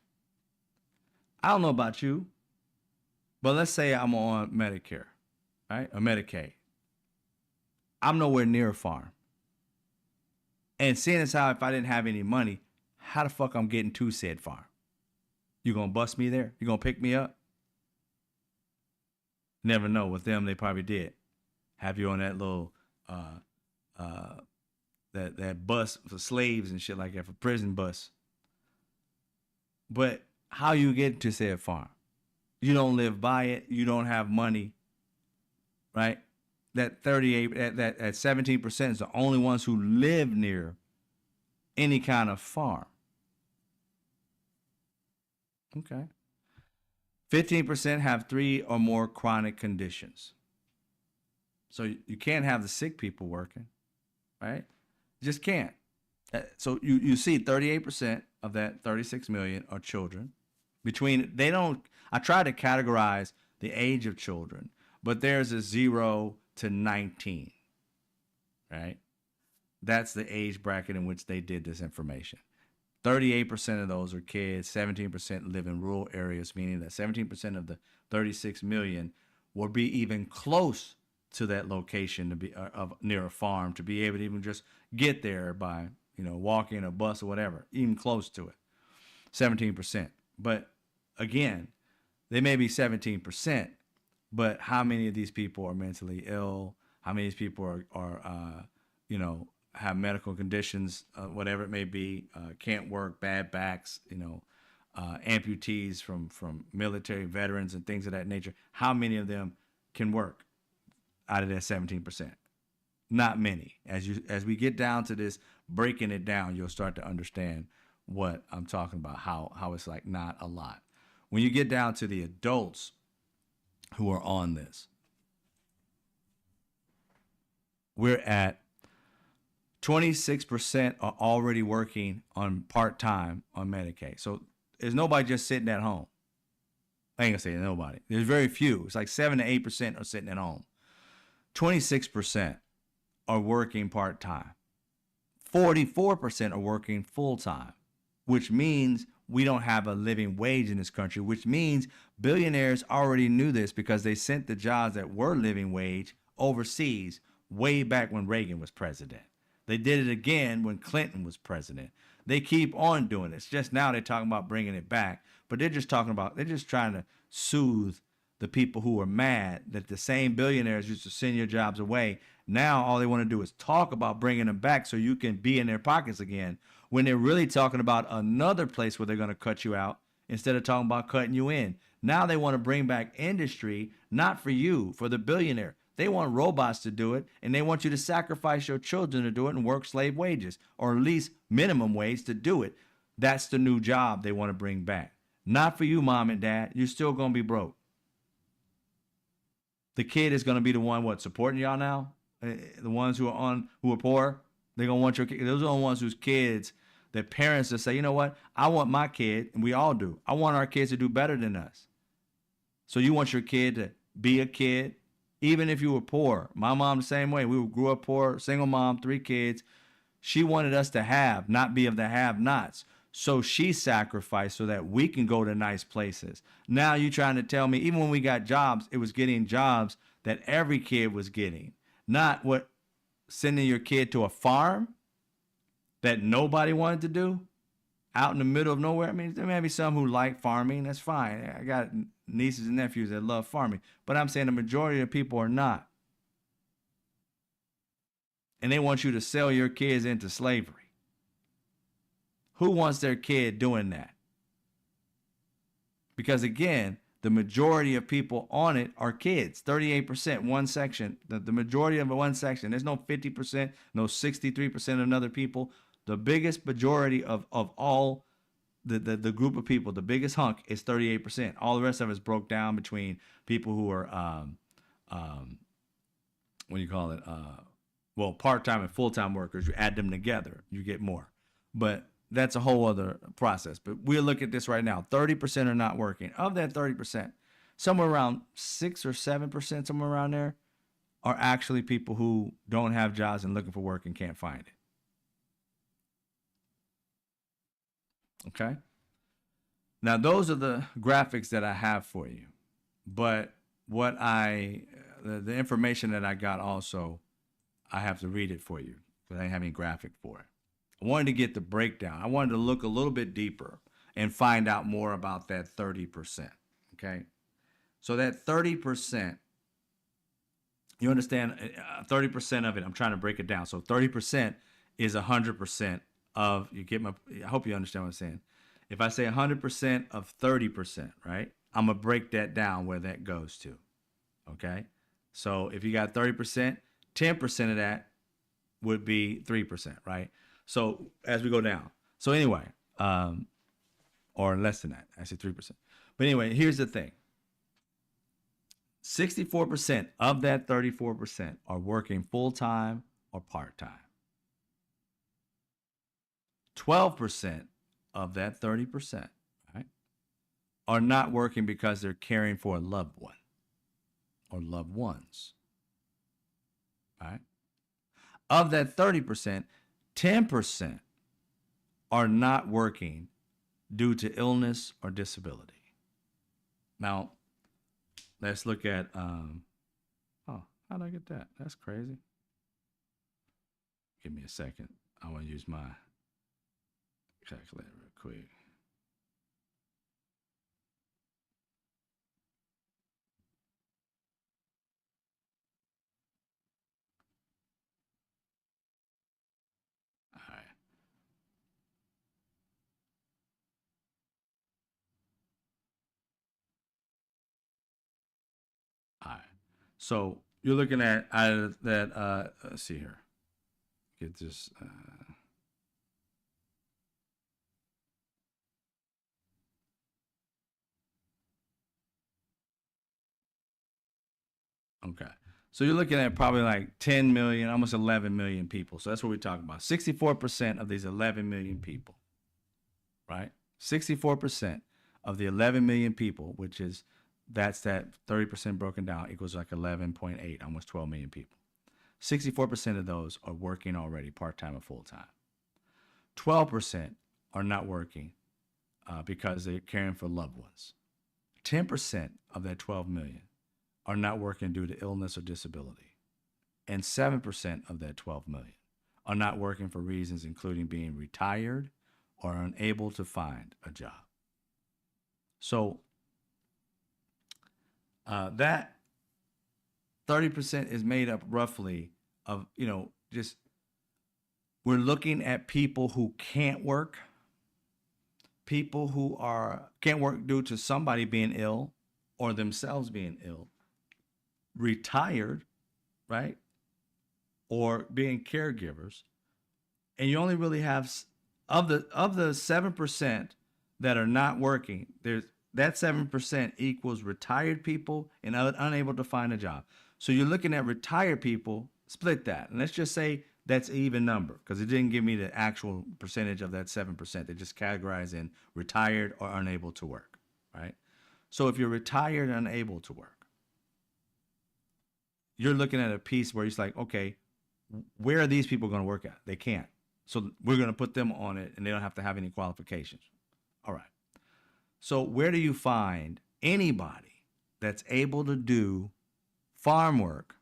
I don't know about you, but let's say I'm on Medicare, right, or Medicaid. I'm nowhere near a farm. And seeing as how if I didn't have any money, how the fuck I'm getting to said farm? You gonna bust me there? You gonna pick me up? Never know. With them, they probably did. Have you on that little that bus for slaves and shit like that, for prison bus. But how you get to said farm? You don't live by it. You don't have money, right? That 38, that 17% is the only ones who live near any kind of farm. Okay. 15% have 3 or more chronic conditions. So you can't have the sick people working, right? You just can't. So you see 38% of that 36 million are children. I try to categorize the age of children, but there's a 0 to 19, right? That's the age bracket in which they did this information. 38% of those are kids, 17% live in rural areas, meaning that 17% of the 36 million will be even close to that location to be near a farm, to be able to even just get there by, walking a bus or whatever, even close to it. 17%. But again, they may be 17%, but how many of these people are mentally ill? How many of these people are have medical conditions, whatever it may be, can't work, bad backs, amputees from military veterans and things of that nature? How many of them can work out of that 17%? Not many. As we get down to this, breaking it down, you'll start to understand what I'm talking about, how it's like not a lot. When you get down to the adults who are on this, we're at 26% are already working on part-time on Medicaid. So there's nobody just sitting at home. I ain't gonna say nobody. There's very few. It's like 7 to 8% are sitting at home. 26% are working part-time. 44% are working full-time, which means we don't have a living wage in this country, which means billionaires already knew this because they sent the jobs that were living wage overseas way back when Reagan was president. They did it again when Clinton was president. They keep on doing it. It's just now they're talking about bringing it back, but they're just trying to soothe the people who are mad that the same billionaires used to send your jobs away. Now all they want to do is talk about bringing them back so you can be in their pockets again, when they're really talking about another place where they're going to cut you out instead of talking about cutting you in. Now they want to bring back industry, not for you, for the billionaire. They want robots to do it, and they want you to sacrifice your children to do it and work slave wages, or at least minimum wage to do it. That's the new job they want to bring back. Not for you, mom and dad. You're still going to be broke. The kid is going to be the one, supporting y'all now? The ones who are poor, they're going to want your kid. Those are the ones whose kids, their parents that say, you know what? I want my kid, and we all do. I want our kids to do better than us. So you want your kid to be a kid, even if you were poor. My mom the same way. We grew up poor, single mom, 3 kids. She wanted us to have, not be of the have-nots. So she sacrificed so that we can go to nice places. Now you're trying to tell me, even when we got jobs, it was getting jobs that every kid was getting. Not sending your kid to a farm that nobody wanted to do out in the middle of nowhere. I mean, there may be some who like farming. That's fine. I got nieces and nephews that love farming. But I'm saying the majority of people are not. And they want you to sell your kids into slavery. Who wants their kid doing that? Because again, the majority of people on it are kids. 38%, one section. The majority of one section. There's no 50%, no 63% of other people. The biggest majority of all the group of people, the biggest hunk is 38%. All the rest of it is broke down between people who are, Well, part-time and full-time workers, you add them together, you get more. But that's a whole other process. But we'll look at this right now. 30% are not working. Of that 30%, somewhere around 6 or 7%, somewhere around there, are actually people who don't have jobs and looking for work and can't find it. Okay? Now, those are the graphics that I have for you. But what the information that I got also, I have to read it for you because I didn't have any graphic for it. I wanted to get the breakdown. I wanted to look a little bit deeper and find out more about that 30%. Okay? So that 30%, you understand, 30% of it, I'm trying to break it down. So 30% is 100% of, I hope you understand what I'm saying. If I say 100% of 30%, right? I'm going to break that down where that goes to. Okay? So if you got 30%, 10% of that would be 3%, right? So as we go down. So anyway, or less than that, I said 3%. But anyway, here's the thing. 64% of that 34% are working full-time or part-time. 12% of that 30%, right, are not working because they're caring for a loved one or loved ones, right? Of that 30%, 10% are not working due to illness or disability. Now, let's look at, how did I get that? That's crazy. Give me a second. I want to use my calculator real quick. All right. All right. So you're looking at out of that, let's see here. Get this. Okay. So you're looking at probably like 10 million, almost 11 million people. So that's what we're talking about. 64% of these 11 million people, right? 64% of the 11 million people, which is, that's that 30% broken down equals like 11.8, almost 12 million people. 64% of those are working already part-time or full-time. 12% are not working because they're caring for loved ones. 10% of that 12 million are not working due to illness or disability. And 7% of that 12 million are not working for reasons including being retired or unable to find a job. So that 30% is made up roughly of, just, we're looking at people who can't work, people who can't work due to somebody being ill or themselves being ill, retired, right? Or being caregivers. And you only really have, of the 7% that are not working, that 7% equals retired people and unable to find a job. So you're looking at retired people, split that. And let's just say that's an even number because it didn't give me the actual percentage of that 7%. They just categorize in retired or unable to work, right? So if you're retired and unable to work, you're looking at a piece where it's like, okay, where are these people going to work at? They can't. So we're going to put them on it and they don't have to have any qualifications. All right. So where do you find anybody that's able to do farm work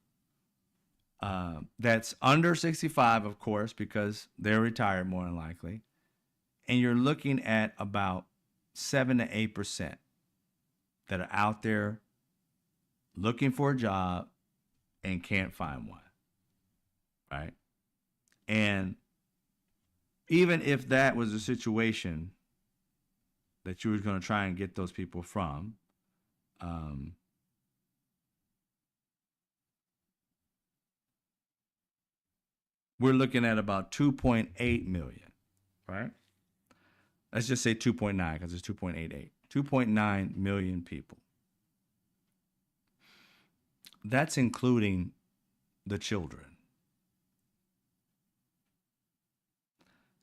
that's under 65, of course, because they're retired more than likely, and you're looking at about 7 to 8% that are out there looking for a job and can't find one, right? And even if that was a situation that you were going to try and get those people from, we're looking at about 2.8 million, right? Let's just say 2.9 because it's 2.88. 2.9 million people. That's including the children.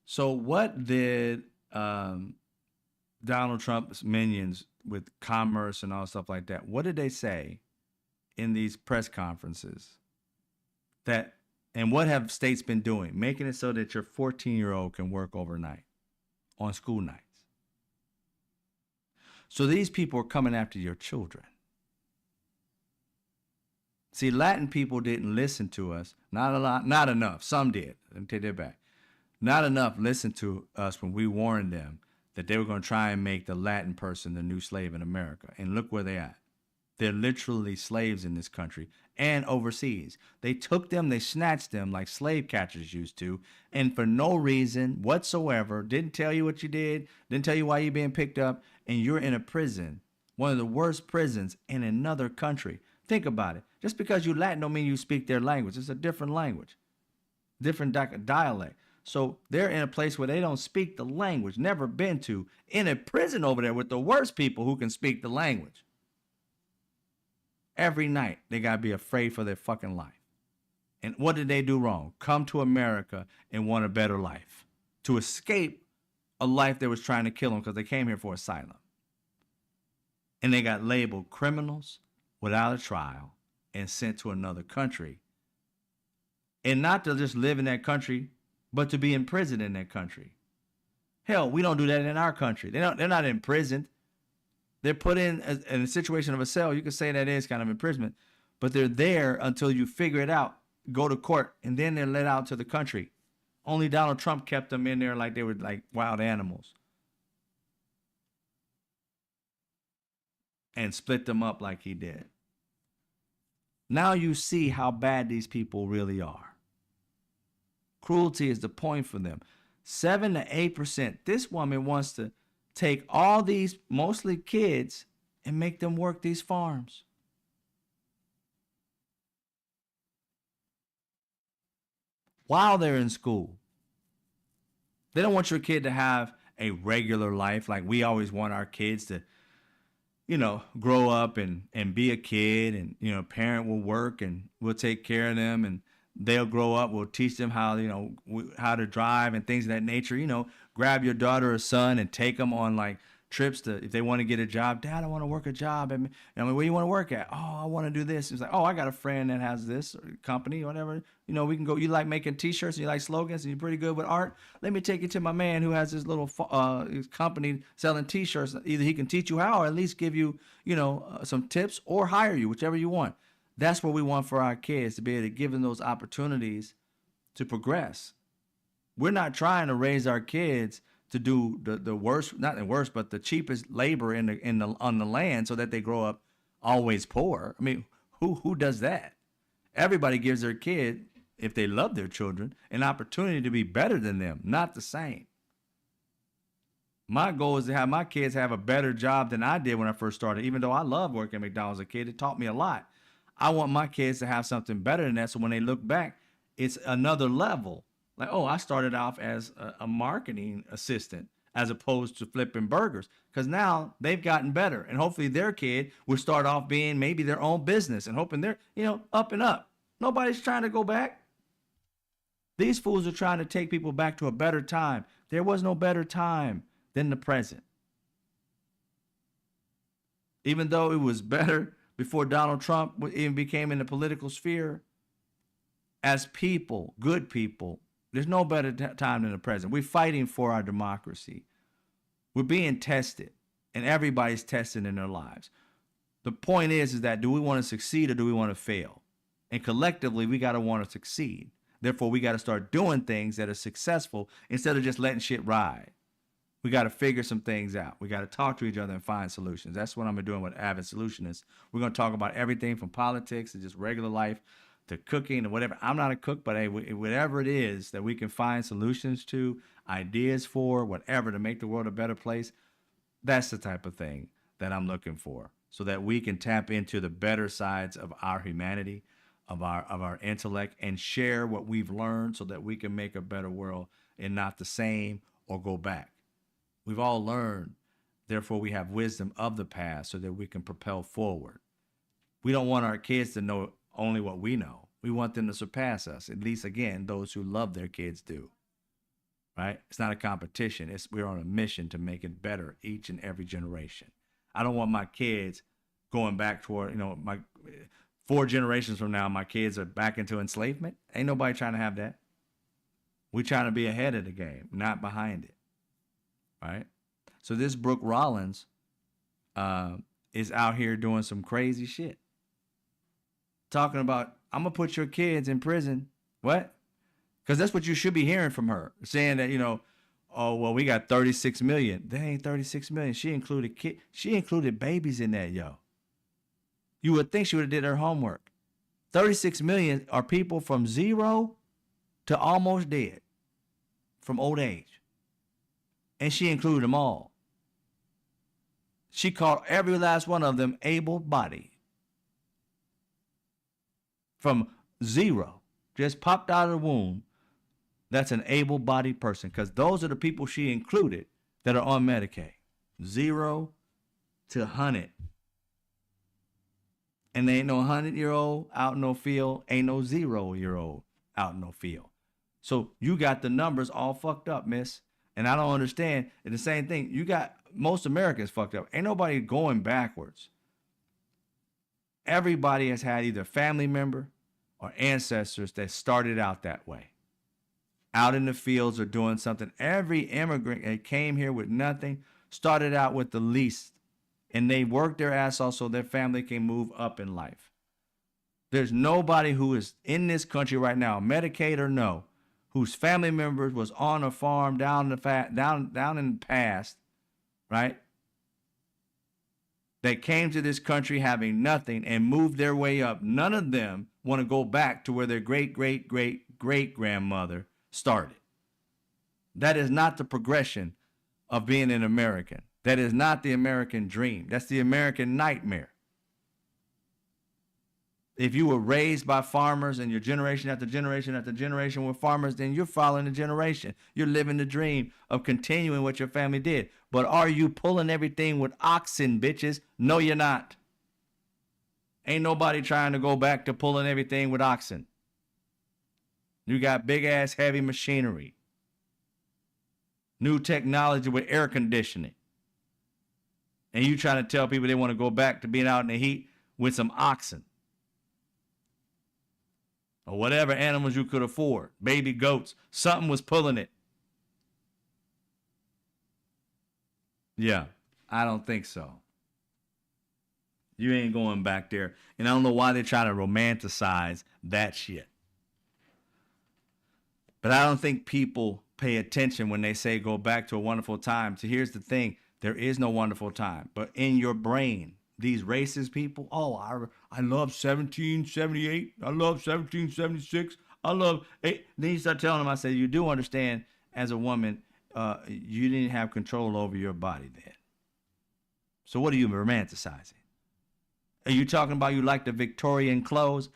So what did Donald Trump's minions with commerce and all stuff like that, what did they say in these press conferences? That, and what have states been doing? Making it so that your 14-year-old can work overnight on school nights. So these people are coming after your children. See, Latin people didn't listen to us. Not a lot, not enough. Some did. Let me take that back. Not enough listened to us when we warned them that they were going to try and make the Latin person the new slave in America. And look where they're at. They're literally slaves in this country and overseas. They took them, they snatched them like slave catchers used to, and for no reason whatsoever, didn't tell you what you did, didn't tell you why you're being picked up, and you're in a prison, one of the worst prisons in another country. Think about it. Just because you Latin don't mean you speak their language. It's a different language, different dialect. So they're in a place where they don't speak the language, never been to, in a prison over there with the worst people who can speak the language. Every night, they got to be afraid for their fucking life. And what did they do wrong? Come to America and want a better life. To escape a life that was trying to kill them because they came here for asylum. And they got labeled criminals without a trial and sent to another country. And not to just live in that country, but to be imprisoned in that country. Hell, we don't do that in our country. They're not imprisoned. They're put in a situation of a cell. You could say that is kind of imprisonment, but they're there until you figure it out, go to court, and then they're let out to the country. Only Donald Trump kept them in there like they were like wild animals and split them up like he did. Now you see how bad these people really are. Cruelty is the point for them. 7 to 8%. This woman wants to take all these mostly kids and make them work these farms. While they're in school. They don't want your kid to have a regular life like we always want our kids to, grow up and be a kid, and, parent will work and we'll take care of them, and they'll grow up. We'll teach them how, how to drive and things of that nature. Grab your daughter or son and take them on like trips to, if they want to get a job. Dad, I want to work a job. And where do you want to work at? Oh, I want to do this. It's like, oh, I got a friend that has this company, whatever. We can go. You like making T-shirts and you like slogans and you're pretty good with art. Let me take you to my man who has this little his company selling T-shirts. Either he can teach you how, or at least give you, some tips, or hire you, whichever you want. That's what we want for our kids, to be able to give them those opportunities to progress. We're not trying to raise our kids to do the worst, not the worst, but the cheapest labor on the land so that they grow up always poor. I mean, who does that? Everybody gives their kid, if they love their children, an opportunity to be better than them, not the same. My goal is to have my kids have a better job than I did when I first started. Even though I love working at McDonald's as a kid, it taught me a lot. I want my kids to have something better than that, so when they look back, it's another level. Like, oh, I started off as a marketing assistant as opposed to flipping burgers, because now they've gotten better, and hopefully their kid will start off being maybe their own business and hoping they're, up and up. Nobody's trying to go back. These fools are trying to take people back to a better time. There was no better time than the present. Even though it was better before Donald Trump even became in the political sphere, as people, good people, there's no better time than the present. We're fighting for our democracy. We're being tested, and everybody's tested in their lives. The point is that do we want to succeed or do we want to fail? And collectively, we got to want to succeed. Therefore, we got to start doing things that are successful instead of just letting shit ride. We got to figure some things out. We got to talk to each other and find solutions. That's what I'm doing with Avid Solutionists. We're going to talk about everything from politics to just regular life to cooking and whatever. I'm not a cook, but hey, whatever it is that we can find solutions to, ideas for, whatever, to make the world a better place, that's the type of thing that I'm looking for, so that we can tap into the better sides of our humanity, of our intellect, and share what we've learned so that we can make a better world and not the same or go back. We've all learned, therefore we have wisdom of the past so that we can propel forward. We don't want our kids to know only what we know. We want them to surpass us. At least, again, those who love their kids do. right? It's not a competition. We're on a mission to make it better each and every generation. I don't want my kids going back toward, my 4 generations from now, my kids are back into enslavement. Ain't nobody trying to have that. We're trying to be ahead of the game, not behind it, right? So this Brooke Rollins is out here doing some crazy shit. Talking about, I'm going to put your kids in prison. What? Because that's what you should be hearing from her. Saying that, oh, well, we got 36 million. They ain't 36 million. She included babies in that, yo. You would think she would have did her homework. 36 million are people from 0 to almost dead from old age. And she included them all. She called every last one of them able-bodied. From 0, just popped out of the womb, that's an able-bodied person, because those are the people she included that are on Medicaid. 0 to 100. And there ain't no 100-year-old out in no field, ain't no 0-year-old out in no field. So you got the numbers all fucked up, miss. And I don't understand. It's the same thing. You got most Americans fucked up. Ain't nobody going backwards. Everybody has had either family member or ancestors that started out that way. Out in the fields or doing something. Every immigrant that came here with nothing started out with the least. And they worked their ass off so their family can move up in life. There's nobody who is in this country right now, Medicaid or no, whose family members was on a farm down in the past, right? They came to this country having nothing and moved their way up. None of them want to go back to where their great-great-great-great-grandmother started. That is not the progression of being an American. That is not the American dream. That's the American nightmare. If you were raised by farmers and your generation after generation after generation were farmers, then you're following the generation. You're living the dream of continuing what your family did. But are you pulling everything with oxen, bitches? No, you're not. Ain't nobody trying to go back to pulling everything with oxen. You got big ass heavy machinery. New technology with air conditioning. And you trying to tell people they want to go back to being out in the heat with some oxen. Or whatever animals you could afford. Baby goats. Something was pulling it. Yeah, I don't think so. You ain't going back there. And I don't know why they're trying to romanticize that shit. But I don't think people pay attention when they say go back to a wonderful time. So here's the thing. There is no wonderful time. But in your brain, these racist people, oh, I love 1778. I love 1776. I love 8. Then you start telling them, I say, you do understand as a woman, you didn't have control over your body then. So what are you romanticizing? Are you talking about you like the Victorian clothes?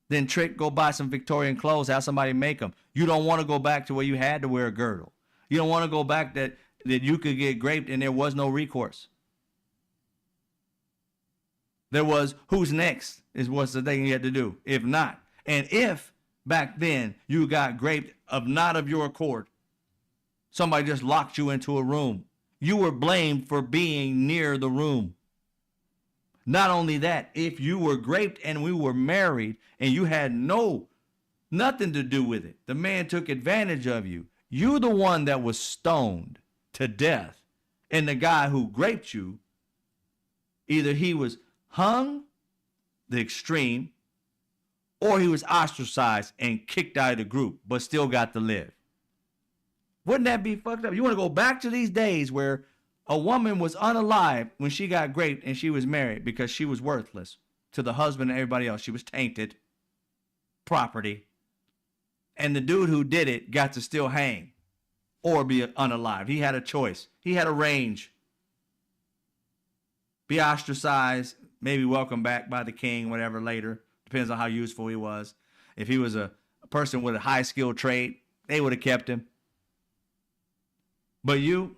Then go buy some Victorian clothes, have somebody make them. You don't want to go back to where you had to wear a girdle. You don't want to go back that you could get raped and there was no recourse. There was who's next is what's the thing you had to do. If not, and if back then you got raped not of your accord, somebody just locked you into a room, you were blamed for being near the room. Not only that, if you were raped and we were married and you had nothing to do with it, the man took advantage of you. You're the one that was stoned to death, and the guy who raped you, either he was hung, the extreme, or he was ostracized and kicked out of the group, but still got to live. Wouldn't that be fucked up? You want to go back to these days where a woman was unalive when she got raped and she was married because she was worthless to the husband and everybody else. She was tainted property. And the dude who did it got to still hang or be unalive. He had a choice. He had a range. Be ostracized, maybe welcomed back by the king, whatever, later. Depends on how useful he was. If he was a person with a high skilled trade, they would have kept him. But you,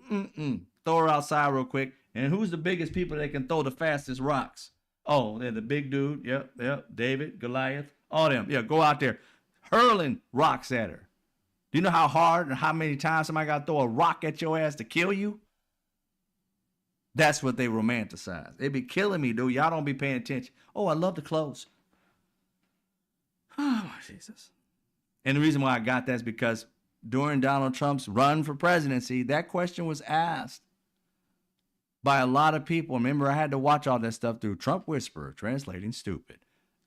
throw her outside real quick. And who's the biggest people that can throw the fastest rocks? Oh, they're the big dude. Yep. David, Goliath, all them. Yeah, go out there hurling rocks at her. Do you know how hard and how many times somebody got to throw a rock at your ass to kill you? That's what they romanticize. They be killing me, dude. Y'all don't be paying attention. Oh, I love the clothes. Oh, Jesus. And the reason why I got that is because during Donald Trump's run for presidency, that question was asked by a lot of people. Remember, I had to watch all that stuff through Trump Whisperer, translating stupid.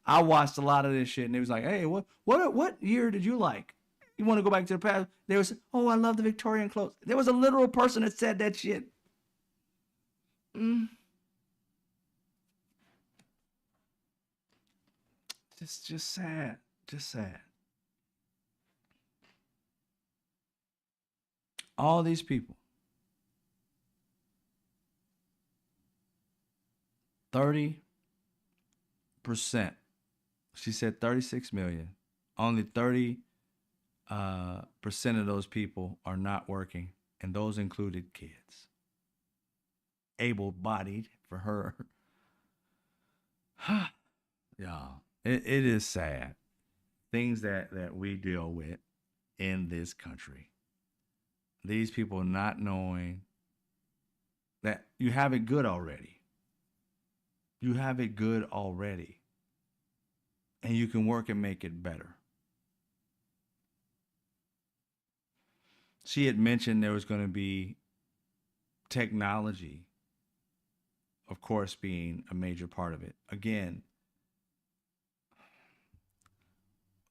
I watched a lot of this shit, and it was like, hey, what year did you like? You want to go back to the past? There was, oh, I love the Victorian clothes. There was a literal person that said that shit. Just sad. Just sad. All these people. 30%. She said 36 million. Only 30% of those people are not working, and those included kids. Able-bodied for her. Y'all, it is sad. Things that we deal with in this country. These people not knowing that you have it good already. You have it good already. And you can work and make it better. She had mentioned there was going to be technology, of course, being a major part of it. Again,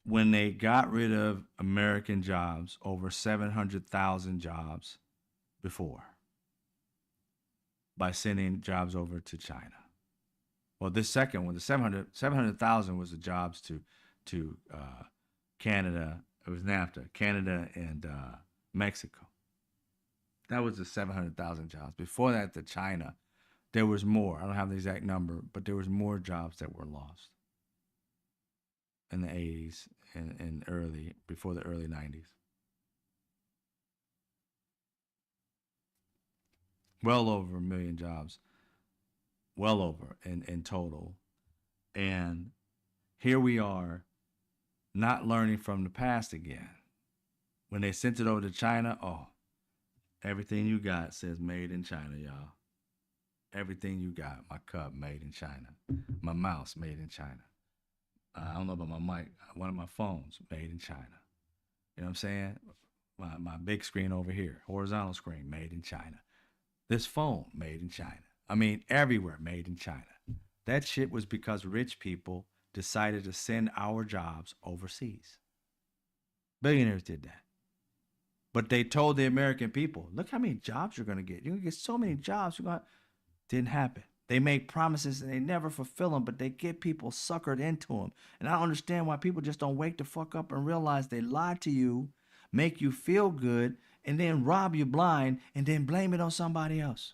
when they got rid of American jobs, over 700,000 jobs before, by sending jobs over to China. Well, this second one, the 700,000 was the jobs to Canada. It was NAFTA, Canada and Mexico. That was the 700,000 jobs. Before that, to China, there was more. I don't have the exact number, but there was more jobs that were lost in the 80s and before the early 90s. Well over 1 million jobs. Well over in total. And here we are not learning from the past again. When they sent it over to China, oh, everything you got says made in China, y'all. Everything you got, my cup made in China. My mouse made in China. I don't know about my mic, one of my phones made in China. You know what I'm saying? My big screen over here, horizontal screen made in China. This phone made in China. I mean, everywhere made in China. That shit was because rich people decided to send our jobs overseas. Billionaires did that. But they told the American people, look how many jobs you're going to get. You're going to get so many jobs. Didn't happen. They make promises and they never fulfill them, but they get people suckered into them. And I don't understand why people just don't wake the fuck up and realize they lied to you, make you feel good, and then rob you blind and then blame it on somebody else.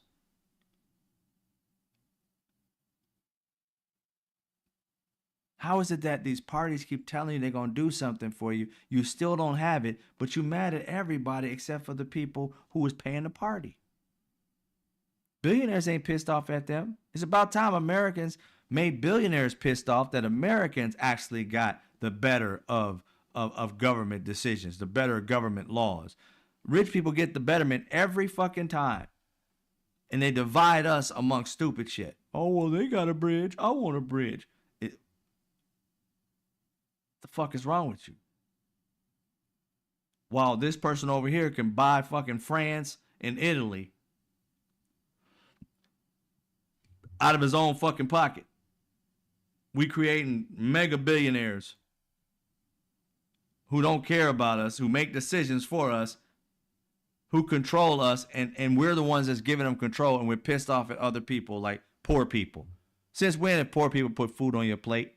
How is it that these parties keep telling you they're going to do something for you? You still don't have it, but you're mad at everybody except for the people who was paying the party. Billionaires ain't pissed off at them. It's about time Americans made billionaires pissed off that Americans actually got the better of government decisions, the better government laws. Rich people get the betterment every fucking time. And they divide us among stupid shit. Oh, well, they got a bridge. I want a bridge. The fuck is wrong with you? While this person over here can buy fucking France and Italy out of his own fucking pocket. We creating mega billionaires who don't care about us, who make decisions for us, who control us, and we're the ones that's giving them control, and we're pissed off at other people like poor people. Since when have poor people put food on your plate?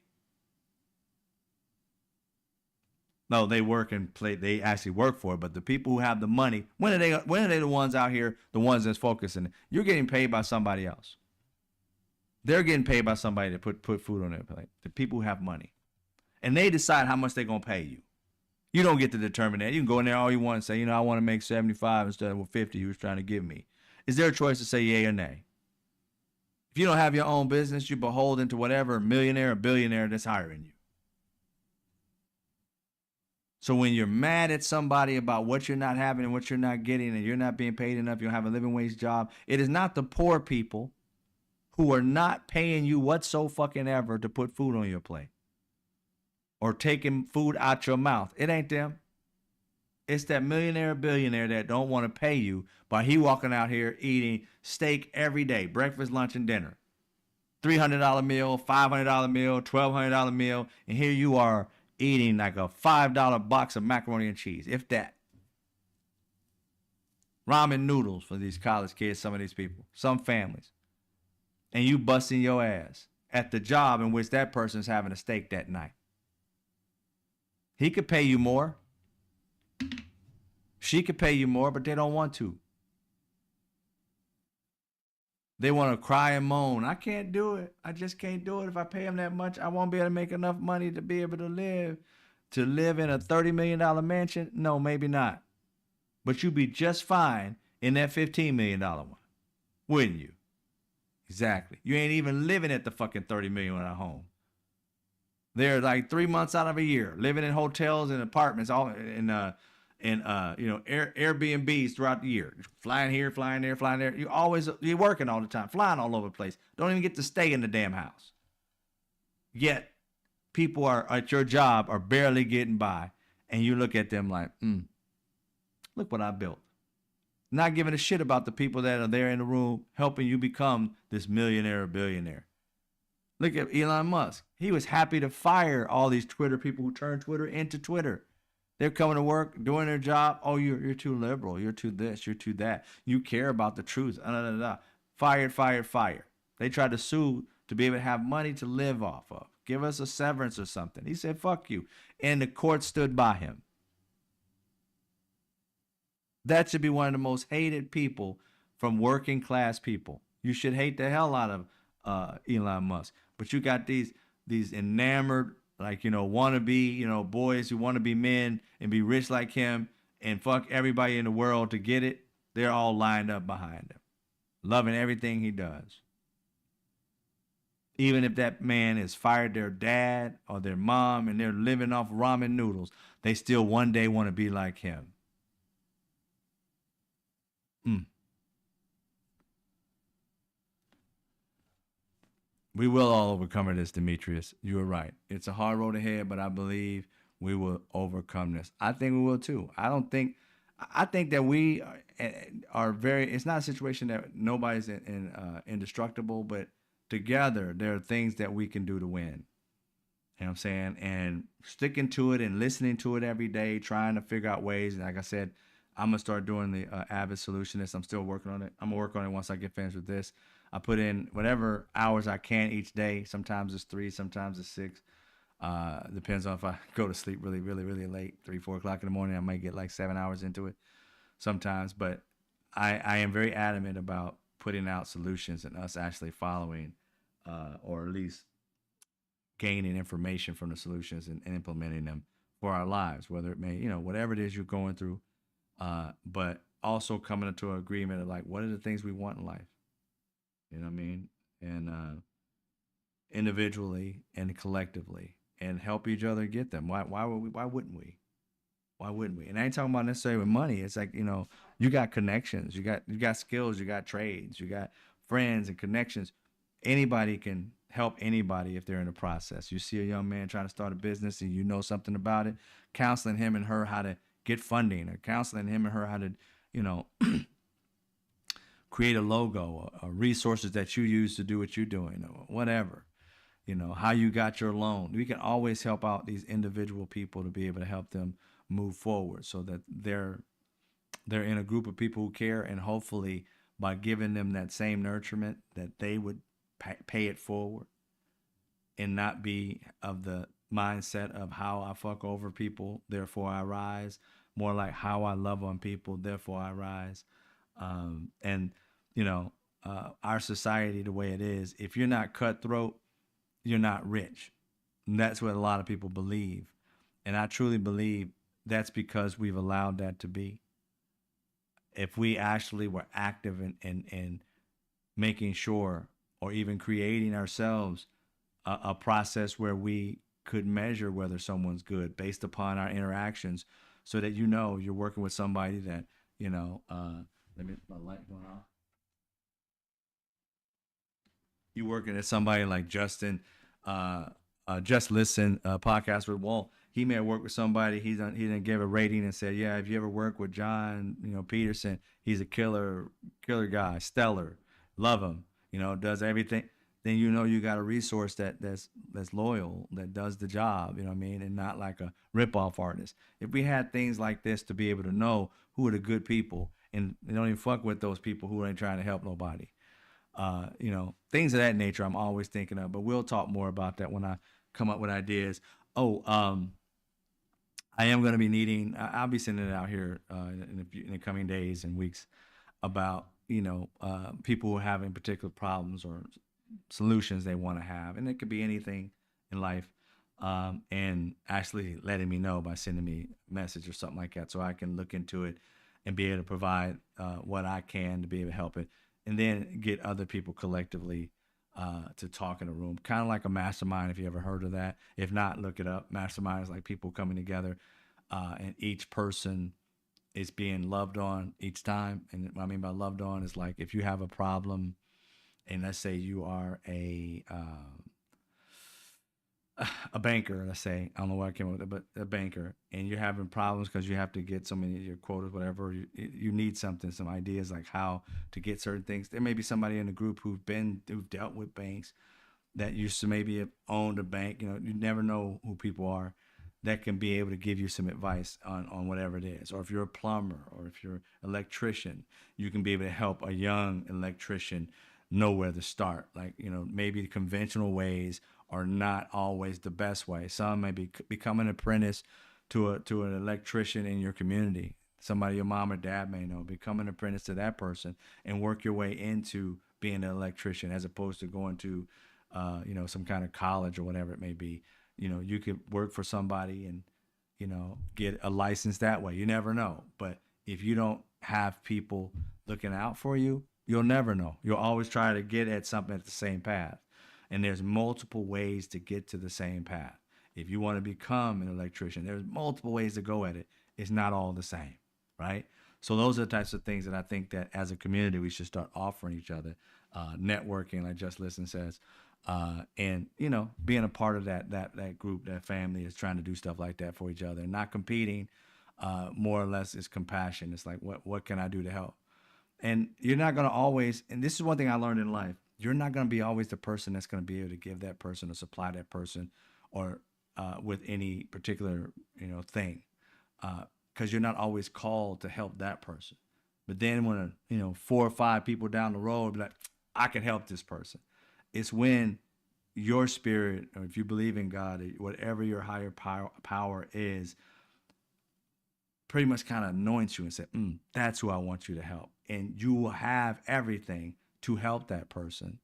No, they work and play. They actually work for it. But the people who have the money, when are they the ones out here, the ones that's focusing? You're getting paid by somebody else. They're getting paid by somebody to put food on their plate. The people who have money. And they decide how much they're going to pay you. You don't get to determine that. You can go in there all you want and say, I want to make 75 instead of 50 he was trying to give me. Is there a choice to say yay or nay? If you don't have your own business, you're beholden to whatever millionaire or billionaire that's hiring you. So when you're mad at somebody about what you're not having and what you're not getting and you're not being paid enough, you don't have a living wage job, it is not the poor people who are not paying you whatsoever to put food on your plate or taking food out your mouth. It ain't them. It's that millionaire or billionaire that don't want to pay you, but he walking out here eating steak every day, breakfast, lunch, and dinner. $300 meal, $500 meal, $1,200 meal, and here you are eating like a $5 box of macaroni and cheese, if that. Ramen noodles for these college kids, some of these people, some families. And you busting your ass at the job in which that person's having a steak that night. He could pay you more. She could pay you more, but they don't want to. They want to cry and moan. I can't do it. I just can't do it. If I pay them that much, I won't be able to make enough money to be able to live. To live in a $30 million mansion? No, maybe not. But you'd be just fine in that $15 million one. Wouldn't you? Exactly. You ain't even living at the fucking $30 million at home. They're like 3 months out of a year, living in hotels and apartments, all in Airbnbs throughout the year. Flying here, flying there, flying there. You're working all the time, flying all over the place. Don't even get to stay in the damn house. Yet people are at your job are barely getting by, and you look at them like, look what I built. Not giving a shit about the people that are there in the room helping you become this millionaire or billionaire. Look at Elon Musk. He was happy to fire all these Twitter people who turned Twitter into Twitter. They're coming to work, doing their job. Oh, you're too liberal. You're too this. You're too that. You care about the truth. Fired, fired, fired. They tried to sue to be able to have money to live off of. Give us a severance or something. He said, fuck you. And the court stood by him. That should be one of the most hated people from working class people. You should hate the hell out of Elon Musk. But you got these enamored, wannabe, boys who want to be men and be rich like him and fuck everybody in the world to get it. They're all lined up behind him, loving everything he does. Even if that man has fired their dad or their mom and they're living off ramen noodles, they still one day want to be like him. We will all overcome this, Demetrius. You are right. It's a hard road ahead, but I believe we will overcome this. I think we will too. I think that we are very, it's not a situation that nobody's indestructible, but together there are things that we can do to win. You know what I'm saying? And sticking to it and listening to it every day, trying to figure out ways. And like I said, I'm going to start doing the Avid Solutionist. I'm still working on it. I'm going to work on it once I get finished with this. I put in whatever hours I can each day. Sometimes it's 3, sometimes it's 6. Depends on if I go to sleep really, really, really late, 3, 4 o'clock in the morning. I might get like 7 hours into it sometimes. But I am very adamant about putting out solutions and us actually following or at least gaining information from the solutions and implementing them for our lives, whether it may, whatever it is you're going through. But also coming into an agreement of like, what are the things we want in life? You know what I mean? And individually and collectively, and help each other get them. Why wouldn't we? Why wouldn't we? And I ain't talking about necessarily with money. It's like, you got connections, you got skills, you got trades, you got friends and connections. Anybody can help anybody if they're in the process. You see a young man trying to start a business and you know something about it, counseling him and her how to get funding, or counseling him and her how to, create a logo, or resources that you use to do what you're doing, or whatever, how you got your loan. We can always help out these individual people to be able to help them move forward so that they're in a group of people who care, and hopefully by giving them that same nurturement that they would pay it forward and not be of the mindset of how I fuck over people, therefore I rise. More like how I love on people, therefore I rise. Our society, the way it is, if you're not cutthroat, you're not rich. And that's what a lot of people believe. And I truly believe that's because we've allowed that to be. If we actually were active in making sure, or even creating ourselves a process where we could measure whether someone's good based upon our interactions, so that you know you're working with somebody that, you know, let me, my light going off. You working at somebody like Justin, Just Listen podcast with Walt. He may have worked with somebody. He didn't give a rating and said, yeah, if you ever work with John, you know, Peterson, he's a killer guy, stellar, love him, you know, does everything. Then you know you got a resource that's loyal, that does the job, you know what I mean, and not like a ripoff artist. If we had things like this to be able to know who are the good people, and they don't even fuck with those people who ain't trying to help nobody. You know, things of that nature I'm always thinking of, but we'll talk more about that when I come up with ideas. I am going to be needing, I'll be sending it out here in the coming days and weeks about, you know, people who are having particular problems or solutions they want to have. And it could be anything in life. And actually letting me know by sending me a message or something like that, so I can look into it and be able to provide what I can to be able to help it. And then get other people collectively to talk in a room, kind of like a mastermind, if you ever heard of that. If not, look it up. Mastermind is like people coming together, and each person is being loved on each time. And what I mean by loved on is like, if you have a problem, and let's say you are a banker, let's say, I don't know where I came up with it, but a banker, and you're having problems because you have to get so many of your quotas, whatever, you need something, some ideas like how to get certain things. There may be somebody in the group who've dealt with banks, that used to maybe have owned a bank. You know, you never know who people are that can be able to give you some advice on whatever it is. Or if you're a plumber, or if you're an electrician, you can be able to help a young electrician know where to start. Like, you know, maybe the conventional ways are not always the best way. Some may become an apprentice to an electrician in your community. Somebody your mom or dad may know. Become an apprentice to that person and work your way into being an electrician, as opposed to going to, you know, some kind of college or whatever it may be. You know, you could work for somebody and, you know, get a license that way. You never know. But if you don't have people looking out for you, you'll never know. You'll always try to get at something at the same path. And there's multiple ways to get to the same path. If you want to become an electrician, there's multiple ways to go at it. It's not all the same, right? So those are the types of things that I think that as a community, we should start offering each other. Networking, like Just Listen says. And, you know, being a part of that group, that family, is trying to do stuff like that for each other. And not competing, more or less is compassion. It's like, what can I do to help? And you're not going to always, and this is one thing I learned in life, you're not going to be always the person that's going to be able to give that person or supply that person, or with any particular, you know, thing, because you're not always called to help that person. But then when, you know, 4 or 5 people down the road be like, I can help this person. It's when your spirit, or if you believe in God, whatever your higher power is, pretty much kind of anoints you and say, that's who I want you to help. And you will have everything to help that person.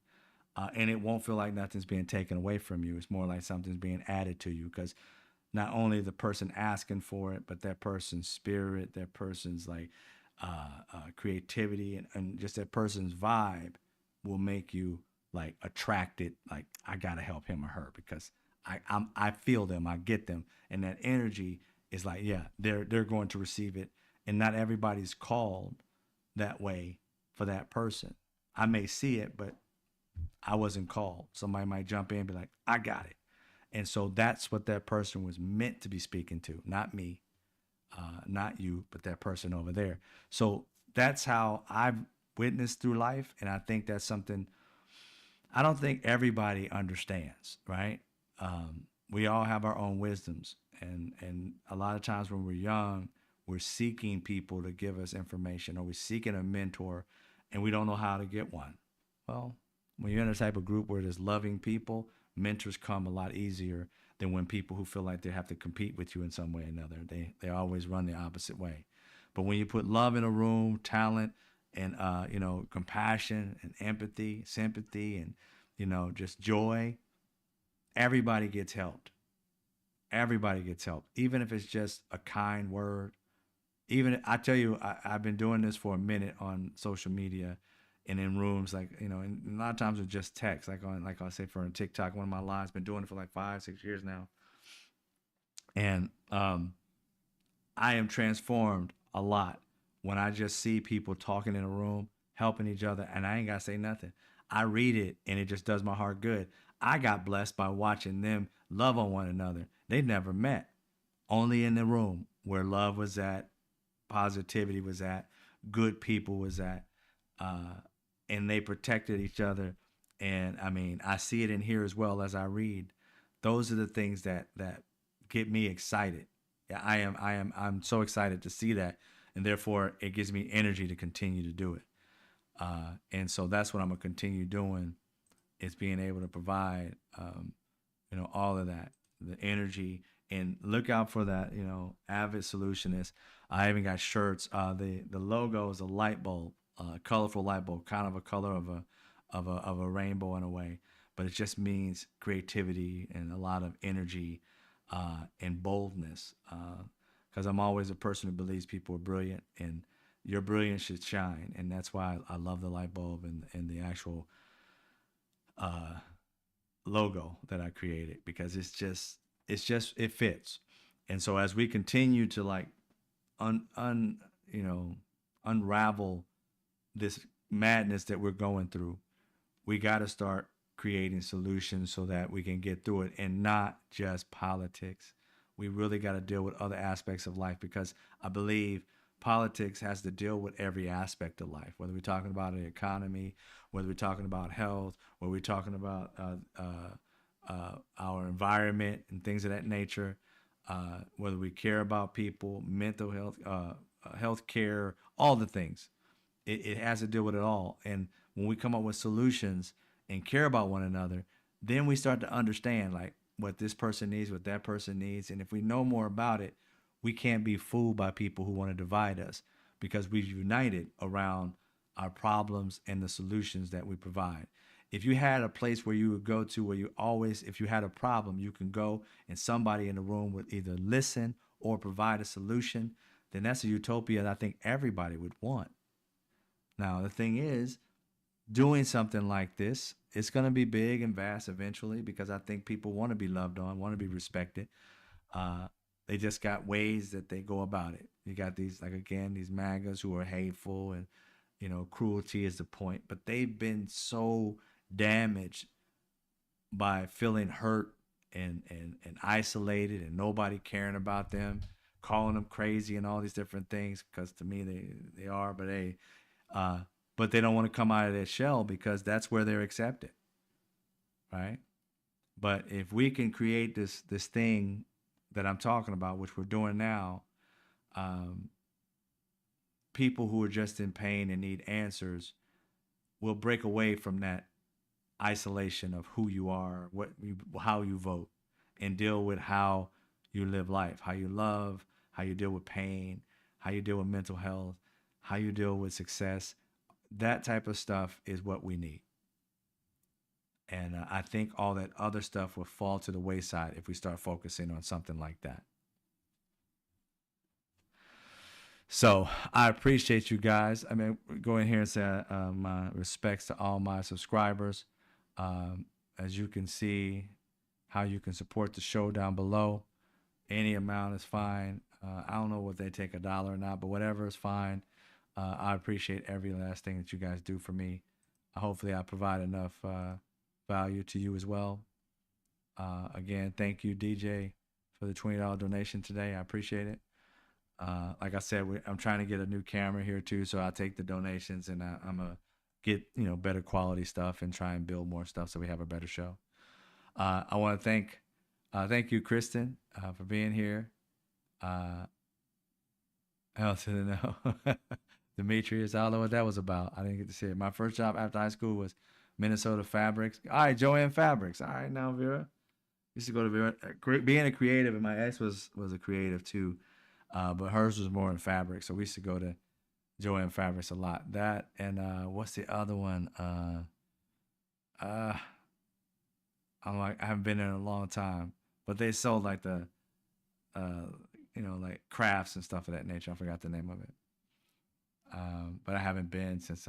And it won't feel like nothing's being taken away from you. It's more like something's being added to you, because not only the person asking for it, but that person's spirit, that person's like creativity, and just that person's vibe will make you like attracted. Like, I got to help him or her because I feel them, I get them. And that energy is like, yeah, they're going to receive it. And not everybody's called that way for that person. I may see it, but I wasn't called. Somebody might jump in and be like, I got it. And so that's what that person was meant to be speaking to. Not me, not you, but that person over there. So that's how I've witnessed through life. And I think that's something I don't think everybody understands, right? We all have our own wisdoms. And a lot of times when we're young, we're seeking people to give us information, or we're seeking a mentor, and we don't know how to get one. Well, when you're in a type of group where there's loving people, mentors come a lot easier than when people who feel like they have to compete with you in some way or another. They always run the opposite way. But when you put love in a room, talent, and you know, compassion and empathy, sympathy, and, you know, just joy, everybody gets helped. Everybody gets helped, even if it's just a kind word. Even, I tell you, I've been doing this for a minute on social media and in rooms, like, you know, and a lot of times it's just text, like I say for TikTok, one of my lives, been doing it for like 5-6 years now. And I am transformed a lot when I just see people talking in a room, helping each other, and I ain't got to say nothing. I read it and it just does my heart good. I got blessed by watching them love on one another. They never met, only in the room where love was at, positivity was at, good people was at, and they protected each other. And I mean, I see it in here as well as I read. Those are the things that get me excited. Yeah, I'm so excited to see that, and therefore it gives me energy to continue to do it. And so that's what I'm gonna continue doing, is being able to provide, all of that, the energy, and look out for that, avid solutionist. I even got shirts. The logo is a light bulb, colorful light bulb, kind of a color of a rainbow in a way, but it just means creativity and a lot of energy, and boldness. Because I'm always a person who believes people are brilliant, and your brilliance should shine, and that's why I love the light bulb and the actual logo that I created, because it fits. And so as we continue to like unravel this madness that we're going through, we got to start creating solutions so that we can get through it, and not just politics. We really got to deal with other aspects of life, because I believe politics has to deal with every aspect of life, whether we're talking about the economy, whether we're talking about health, whether we're talking about our environment and things of that nature, whether we care about people, mental health, health care, all the things. It has to deal with it all. And when we come up with solutions and care about one another, then we start to understand like what this person needs, what that person needs. And if we know more about it, we can't be fooled by people who want to divide us, because we've united around our problems and the solutions that we provide. If you had a place where you would go to where you always, if you had a problem, you can go and somebody in the room would either listen or provide a solution, then that's a utopia that I think everybody would want. Now, the thing is, doing something like this, it's going to be big and vast eventually, because I think people want to be loved on, want to be respected. They just got ways that they go about it. You got these, like, again, these MAGAs who are hateful, and, cruelty is the point. But they've been so damaged by feeling hurt and isolated, and nobody caring about them, calling them crazy and all these different things, because to me they are, but they don't want to come out of their shell, because that's where they're accepted, right? But if we can create this thing that I'm talking about, which we're doing now, people who are just in pain and need answers will break away from that isolation of who you are, how you vote, and deal with how you live life, how you love, how you deal with pain, how you deal with mental health, how you deal with success. That type of stuff is what we need. And I think all that other stuff will fall to the wayside if we start focusing on something like that. So I appreciate you guys. I mean, go in here and say my respects to all my subscribers. As you can see, how you can support the show down below. Any amount is fine. I don't know what they take, $1 or not, but whatever is fine. I appreciate every last thing that you guys do for me. Hopefully I provide enough value to you as well. Again, thank you, DJ, for the $20 donation today. I appreciate it. Like I said, I'm trying to get a new camera here too, so I'll take the donations, and I'm gonna get better quality stuff and try and build more stuff so we have a better show. I want to thank you, Kristen, for being here. I also didn't know. Demetrius, I don't know what that was about. I didn't get to see it. My first job after high school was Minnesota Fabrics. All right, Joanne Fabrics. All right, now Vera. Used to go to Vera. Being a creative, and my ex was a creative too, but hers was more in fabric. So we used to go to Joanne Fabrics a lot. That and what's the other one? I'm like, I haven't been there in a long time, but they sold like the like crafts and stuff of that nature. I forgot the name of it. But I haven't been since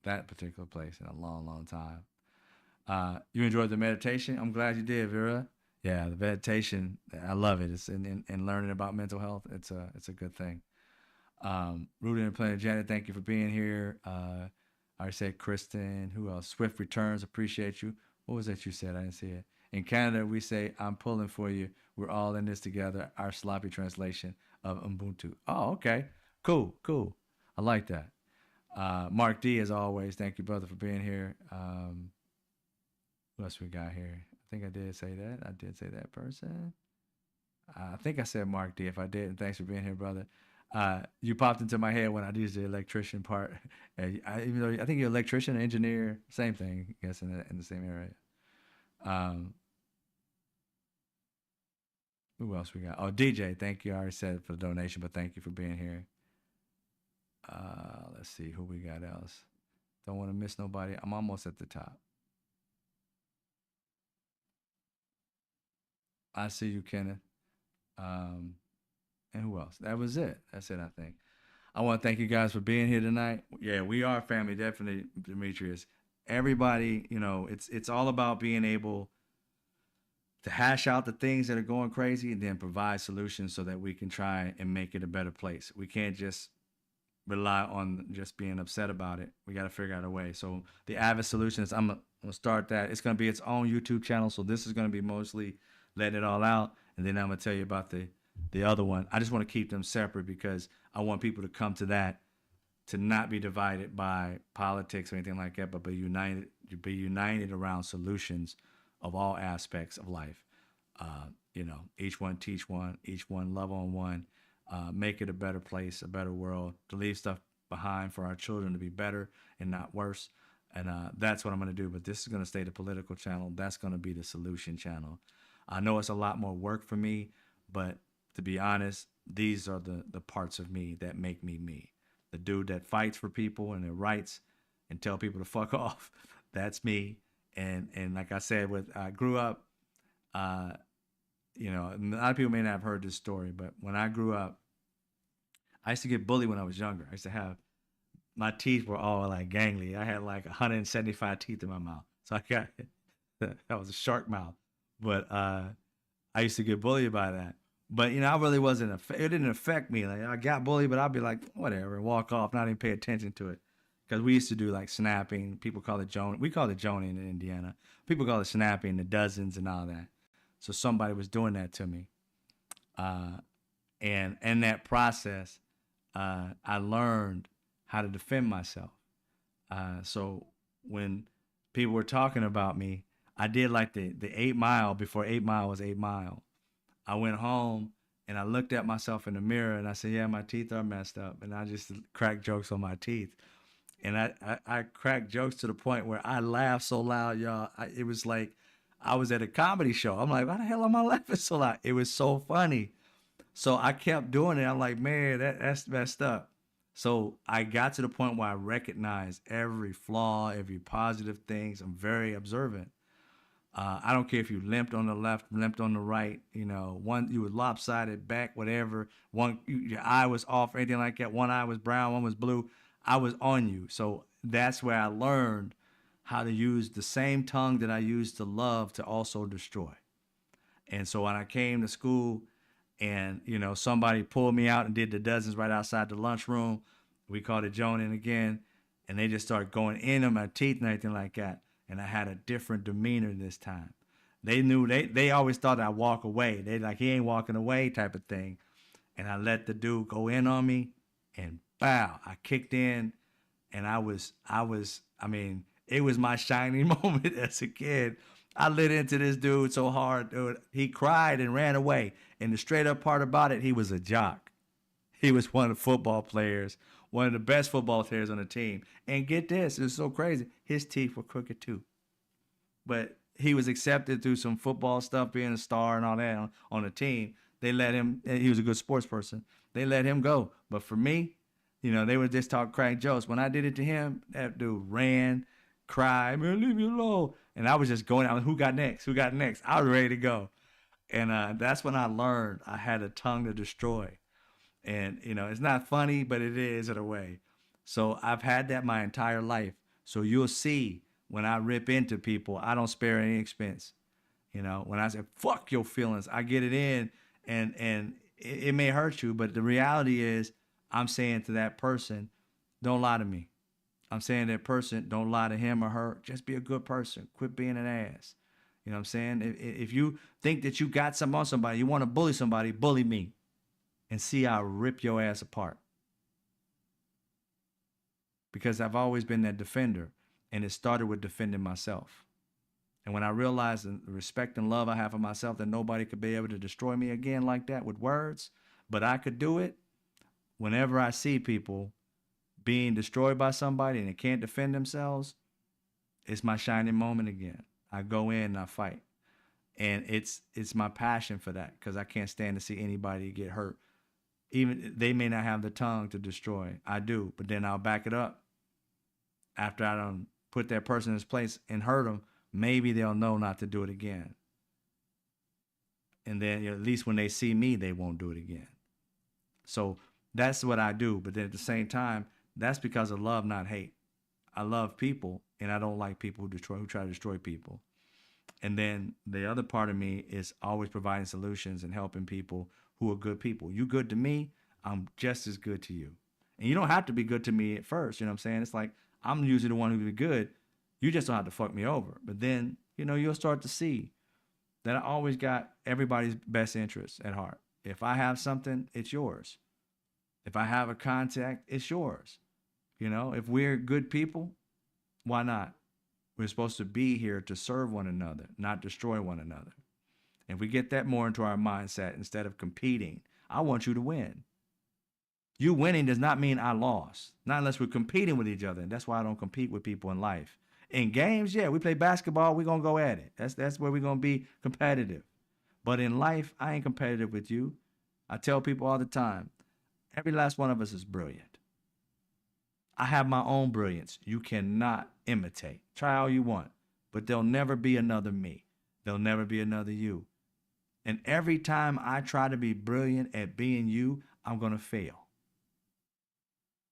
that particular place in a long, long time. You enjoyed the meditation? I'm glad you did, Vera. Yeah, the meditation, I love it. It's in learning about mental health. It's a good thing. Rooted in Planet Janet, thank you for being here. I already said Kristen. Who else? Swift Returns, appreciate you. What was that you said? I didn't see it. In Canada, we say, I'm pulling for you. We're all in this together. Our sloppy translation of Ubuntu. Oh, okay. Cool. I like that. Mark D, as always, thank you, brother, for being here. Who else we got here? I think I did say that. I did say that person. I think I said Mark D. If I didn't, thanks for being here, brother. You popped into my head when I used the electrician part. Even though I think you're an electrician, engineer, same thing, I guess, in the same area. Who else we got? Oh, DJ, thank you. I already said it for the donation, but thank you for being here. Let's see who we got else. Don't want to miss nobody. I'm almost at the top. I see you, Kenneth. And who else? That was it. That's it, I think. I want to thank you guys for being here tonight. Yeah, we are family, definitely, Demetrius. Everybody, it's all about being able to hash out the things that are going crazy and then provide solutions so that we can try and make it a better place. We can't just rely on just being upset about it. We got to figure out a way. So the Avid Solutions, I'm going to start that. It's going to be its own YouTube channel. So this is going to be mostly letting it all out. And then I'm going to tell you about the other one. I just want to keep them separate because I want people to come to that, to not be divided by politics or anything like that, but be united around solutions of all aspects of life. Each one teach one, each one love on one, make it a better place, a better world, to leave stuff behind for our children to be better and not worse. And that's what I'm going to do. But this is going to stay the political channel. That's going to be the solution channel. I know it's a lot more work for me, but to be honest, these are the parts of me that make me me. The dude that fights for people and their rights and tell people to fuck off. That's me. And like I said, I grew up, a lot of people may not have heard this story, but when I grew up, I used to get bullied when I was younger. I used to have, my teeth were all like gangly. I had like 175 teeth in my mouth. So that was a shark mouth. But I used to get bullied by that. But, I really it didn't affect me. Like, I got bullied, but I'd be like, whatever, walk off, not even pay attention to it. Because we used to do like snapping. People call it joning. We call it joning in Indiana. People call it snapping, the dozens and all that. So somebody was doing that to me. And in that process, I learned how to defend myself. So when people were talking about me, I did like the 8 Mile before 8 Mile was 8 Mile. I went home and I looked at myself in the mirror and I said, yeah, my teeth are messed up. And I just cracked jokes on my teeth. And I cracked jokes to the point where I laughed so loud, y'all. It was like I was at a comedy show. I'm like, why the hell am I laughing so loud? It was so funny. So I kept doing it. I'm like, man, that's messed up. So I got to the point where I recognized every flaw, every positive things. I'm very observant. I don't care if you limped on the left, limped on the right, one, you was lopsided, back, whatever. Your eye was off or anything like that. One eye was brown, one was blue. I was on you. So that's where I learned how to use the same tongue that I used to love to also destroy. And so when I came to school and, somebody pulled me out and did the dozens right outside the lunchroom, we called it joning again, and they just started going in on my teeth and everything like that. And I had a different demeanor this time. They knew, they always thought I'd walk away. They like, he ain't walking away type of thing. And I let the dude go in on me and bow, I kicked in, and it was my shining moment as a kid. I lit into this dude so hard, dude. He cried and ran away. And the straight up part about it, he was a jock. He was one of the football players, one of the best football players on the team. And get this, it was so crazy. His teeth were crooked too. But he was accepted through some football stuff, being a star and all that on the team. They let him, he was a good sports person. They let him go. But for me, they would just talk crack jokes. When I did it to him, that dude ran, cried, man, leave me alone. And I was just going out, who got next? I was ready to go. And that's when I learned I had a tongue to destroy. And, it's not funny, but it is in a way. So I've had that my entire life. So you'll see when I rip into people, I don't spare any expense. You know, when I say fuck your feelings, I get it in, and it may hurt you, but the reality is, I'm saying to that person, don't lie to me. I'm saying to that person, don't lie to him or her. Just be a good person. Quit being an ass. You know what I'm saying? If you think that you got something on somebody, you want to bully somebody, bully me, and see how I rip your ass apart. Because I've always been that defender, and it started with defending myself. And when I realized the respect and love I have for myself, that nobody could be able to destroy me again like that with words, but I could do it. Whenever I see people being destroyed by somebody and they can't defend themselves, it's my shining moment again. I go in and I fight. And it's my passion for that, because I can't stand to see anybody get hurt. Even they may not have the tongue to destroy. I do, but then I'll back it up. After I don't put that person in his place and hurt them, maybe they'll know not to do it again. And then at least when they see me, they won't do it again. So that's what I do. But then at the same time, that's because of love, not hate. I love people, and I don't like people who try to destroy people. And then the other part of me is always providing solutions and helping people who are good people. You good to me, I'm just as good to you. And you don't have to be good to me at first. You know what I'm saying? It's like, I'm usually the one who'll be good. You just don't have to fuck me over. But then, you'll start to see that I always got everybody's best interests at heart. If I have something, it's yours. If I have a contact, it's yours. If we're good people, why not? We're supposed to be here to serve one another, not destroy one another. If we get that more into our mindset instead of competing, I want you to win. You winning does not mean I lost. Not unless we're competing with each other. And that's why I don't compete with people in life. In games, yeah, we play basketball, we're going to go at it. That's where we're going to be competitive. But in life, I ain't competitive with you. I tell people all the time, every last one of us is brilliant. I have my own brilliance. You cannot imitate. Try all you want, but there'll never be another me. There'll never be another you. And every time I try to be brilliant at being you, I'm going to fail.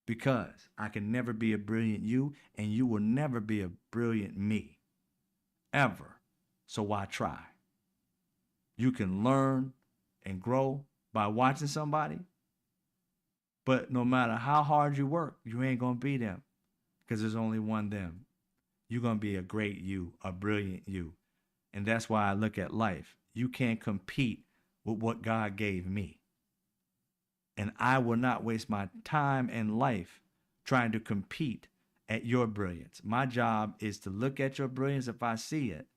Because I can never be a brilliant you, and you will never be a brilliant me. Ever. So why try? You can learn and grow by watching somebody, but no matter how hard you work, you ain't going to be them, because there's only one them. You're going to be a great you, a brilliant you. And that's why I look at life. You can't compete with what God gave me. And I will not waste my time and life trying to compete at your brilliance. My job is to look at your brilliance if I see it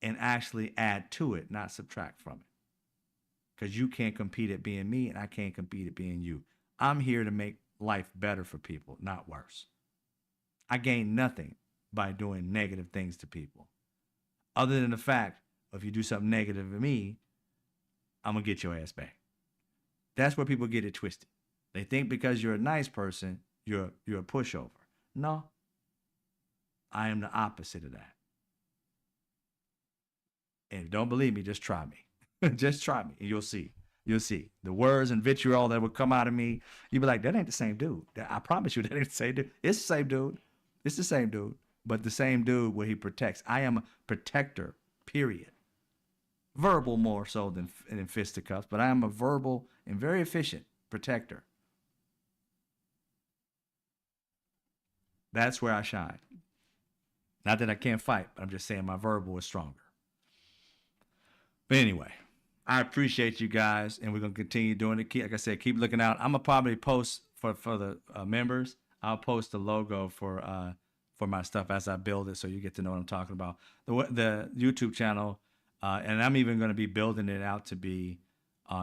and actually add to it, not subtract from it. Because you can't compete at being me, and I can't compete at being you. I'm here to make life better for people, not worse. I gain nothing by doing negative things to people, other than the fact, if you do something negative to me, I'm going to get your ass back. That's where people get it twisted. They think because you're a nice person, you're a pushover. No, I am the opposite of that. And if you don't believe me, just try me. Just try me, and you'll see. You'll see. The words and vitriol that would come out of me, you'd be like, that ain't the same dude. I promise you, that ain't the same dude. It's the same dude. It's the same dude. But the same dude where he protects. I am a protector, period. Verbal more so than fisticuffs, but I am a verbal and very efficient protector. That's where I shine. Not that I can't fight, but I'm just saying my verbal is stronger. But anyway, I appreciate you guys, and we're going to continue doing it. Like I said, keep looking out. I'm going to probably post for the members. I'll post the logo for my stuff as I build it, so you get to know what I'm talking about. The YouTube channel, and I'm even going to be building it out to be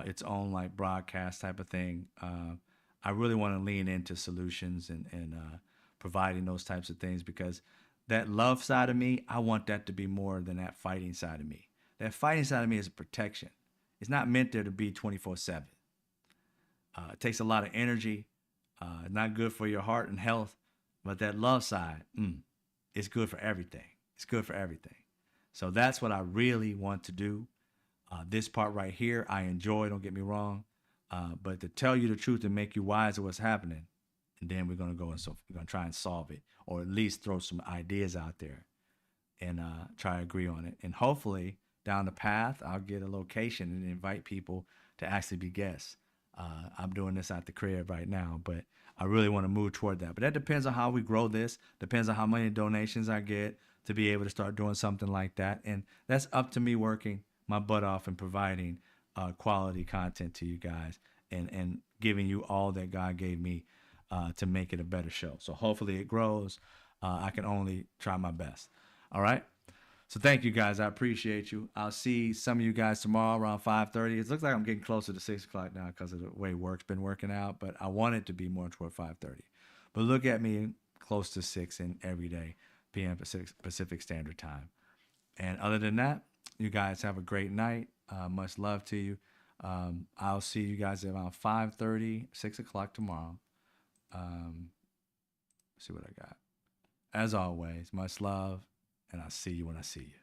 its own like broadcast type of thing. I really want to lean into solutions and providing those types of things, because that love side of me, I want that to be more than that fighting side of me. That fighting side of me is a protection. It's not meant there to be 24/7. It takes a lot of energy. Not good for your heart and health. But that love side, it's good for everything. It's good for everything. So that's what I really want to do. This part right here, I enjoy, don't get me wrong. But to tell you the truth and make you wise of what's happening, and then we're going to we're going to try and solve it, or at least throw some ideas out there and try to agree on it. And hopefully down the path, I'll get a location and invite people to actually be guests. I'm doing this at the crib right now, but I really want to move toward that. But that depends on how we grow this, depends on how many donations I get to be able to start doing something like that. And that's up to me working my butt off and providing quality content to you guys and giving you all that God gave me to make it a better show. So hopefully it grows. I can only try my best. All right. So thank you guys. I appreciate you. I'll see some of you guys tomorrow around 5:30. It looks like I'm getting closer to 6 o'clock now because of the way work's been working out, but I want it to be more toward 5:30. But look at me close to 6 in every day, p.m. Pacific Standard Time. And other than that, you guys have a great night. Much love to you. I'll see you guys around 5:30, 6 o'clock tomorrow. See what I got. As always, much love, and I'll see you when I see you.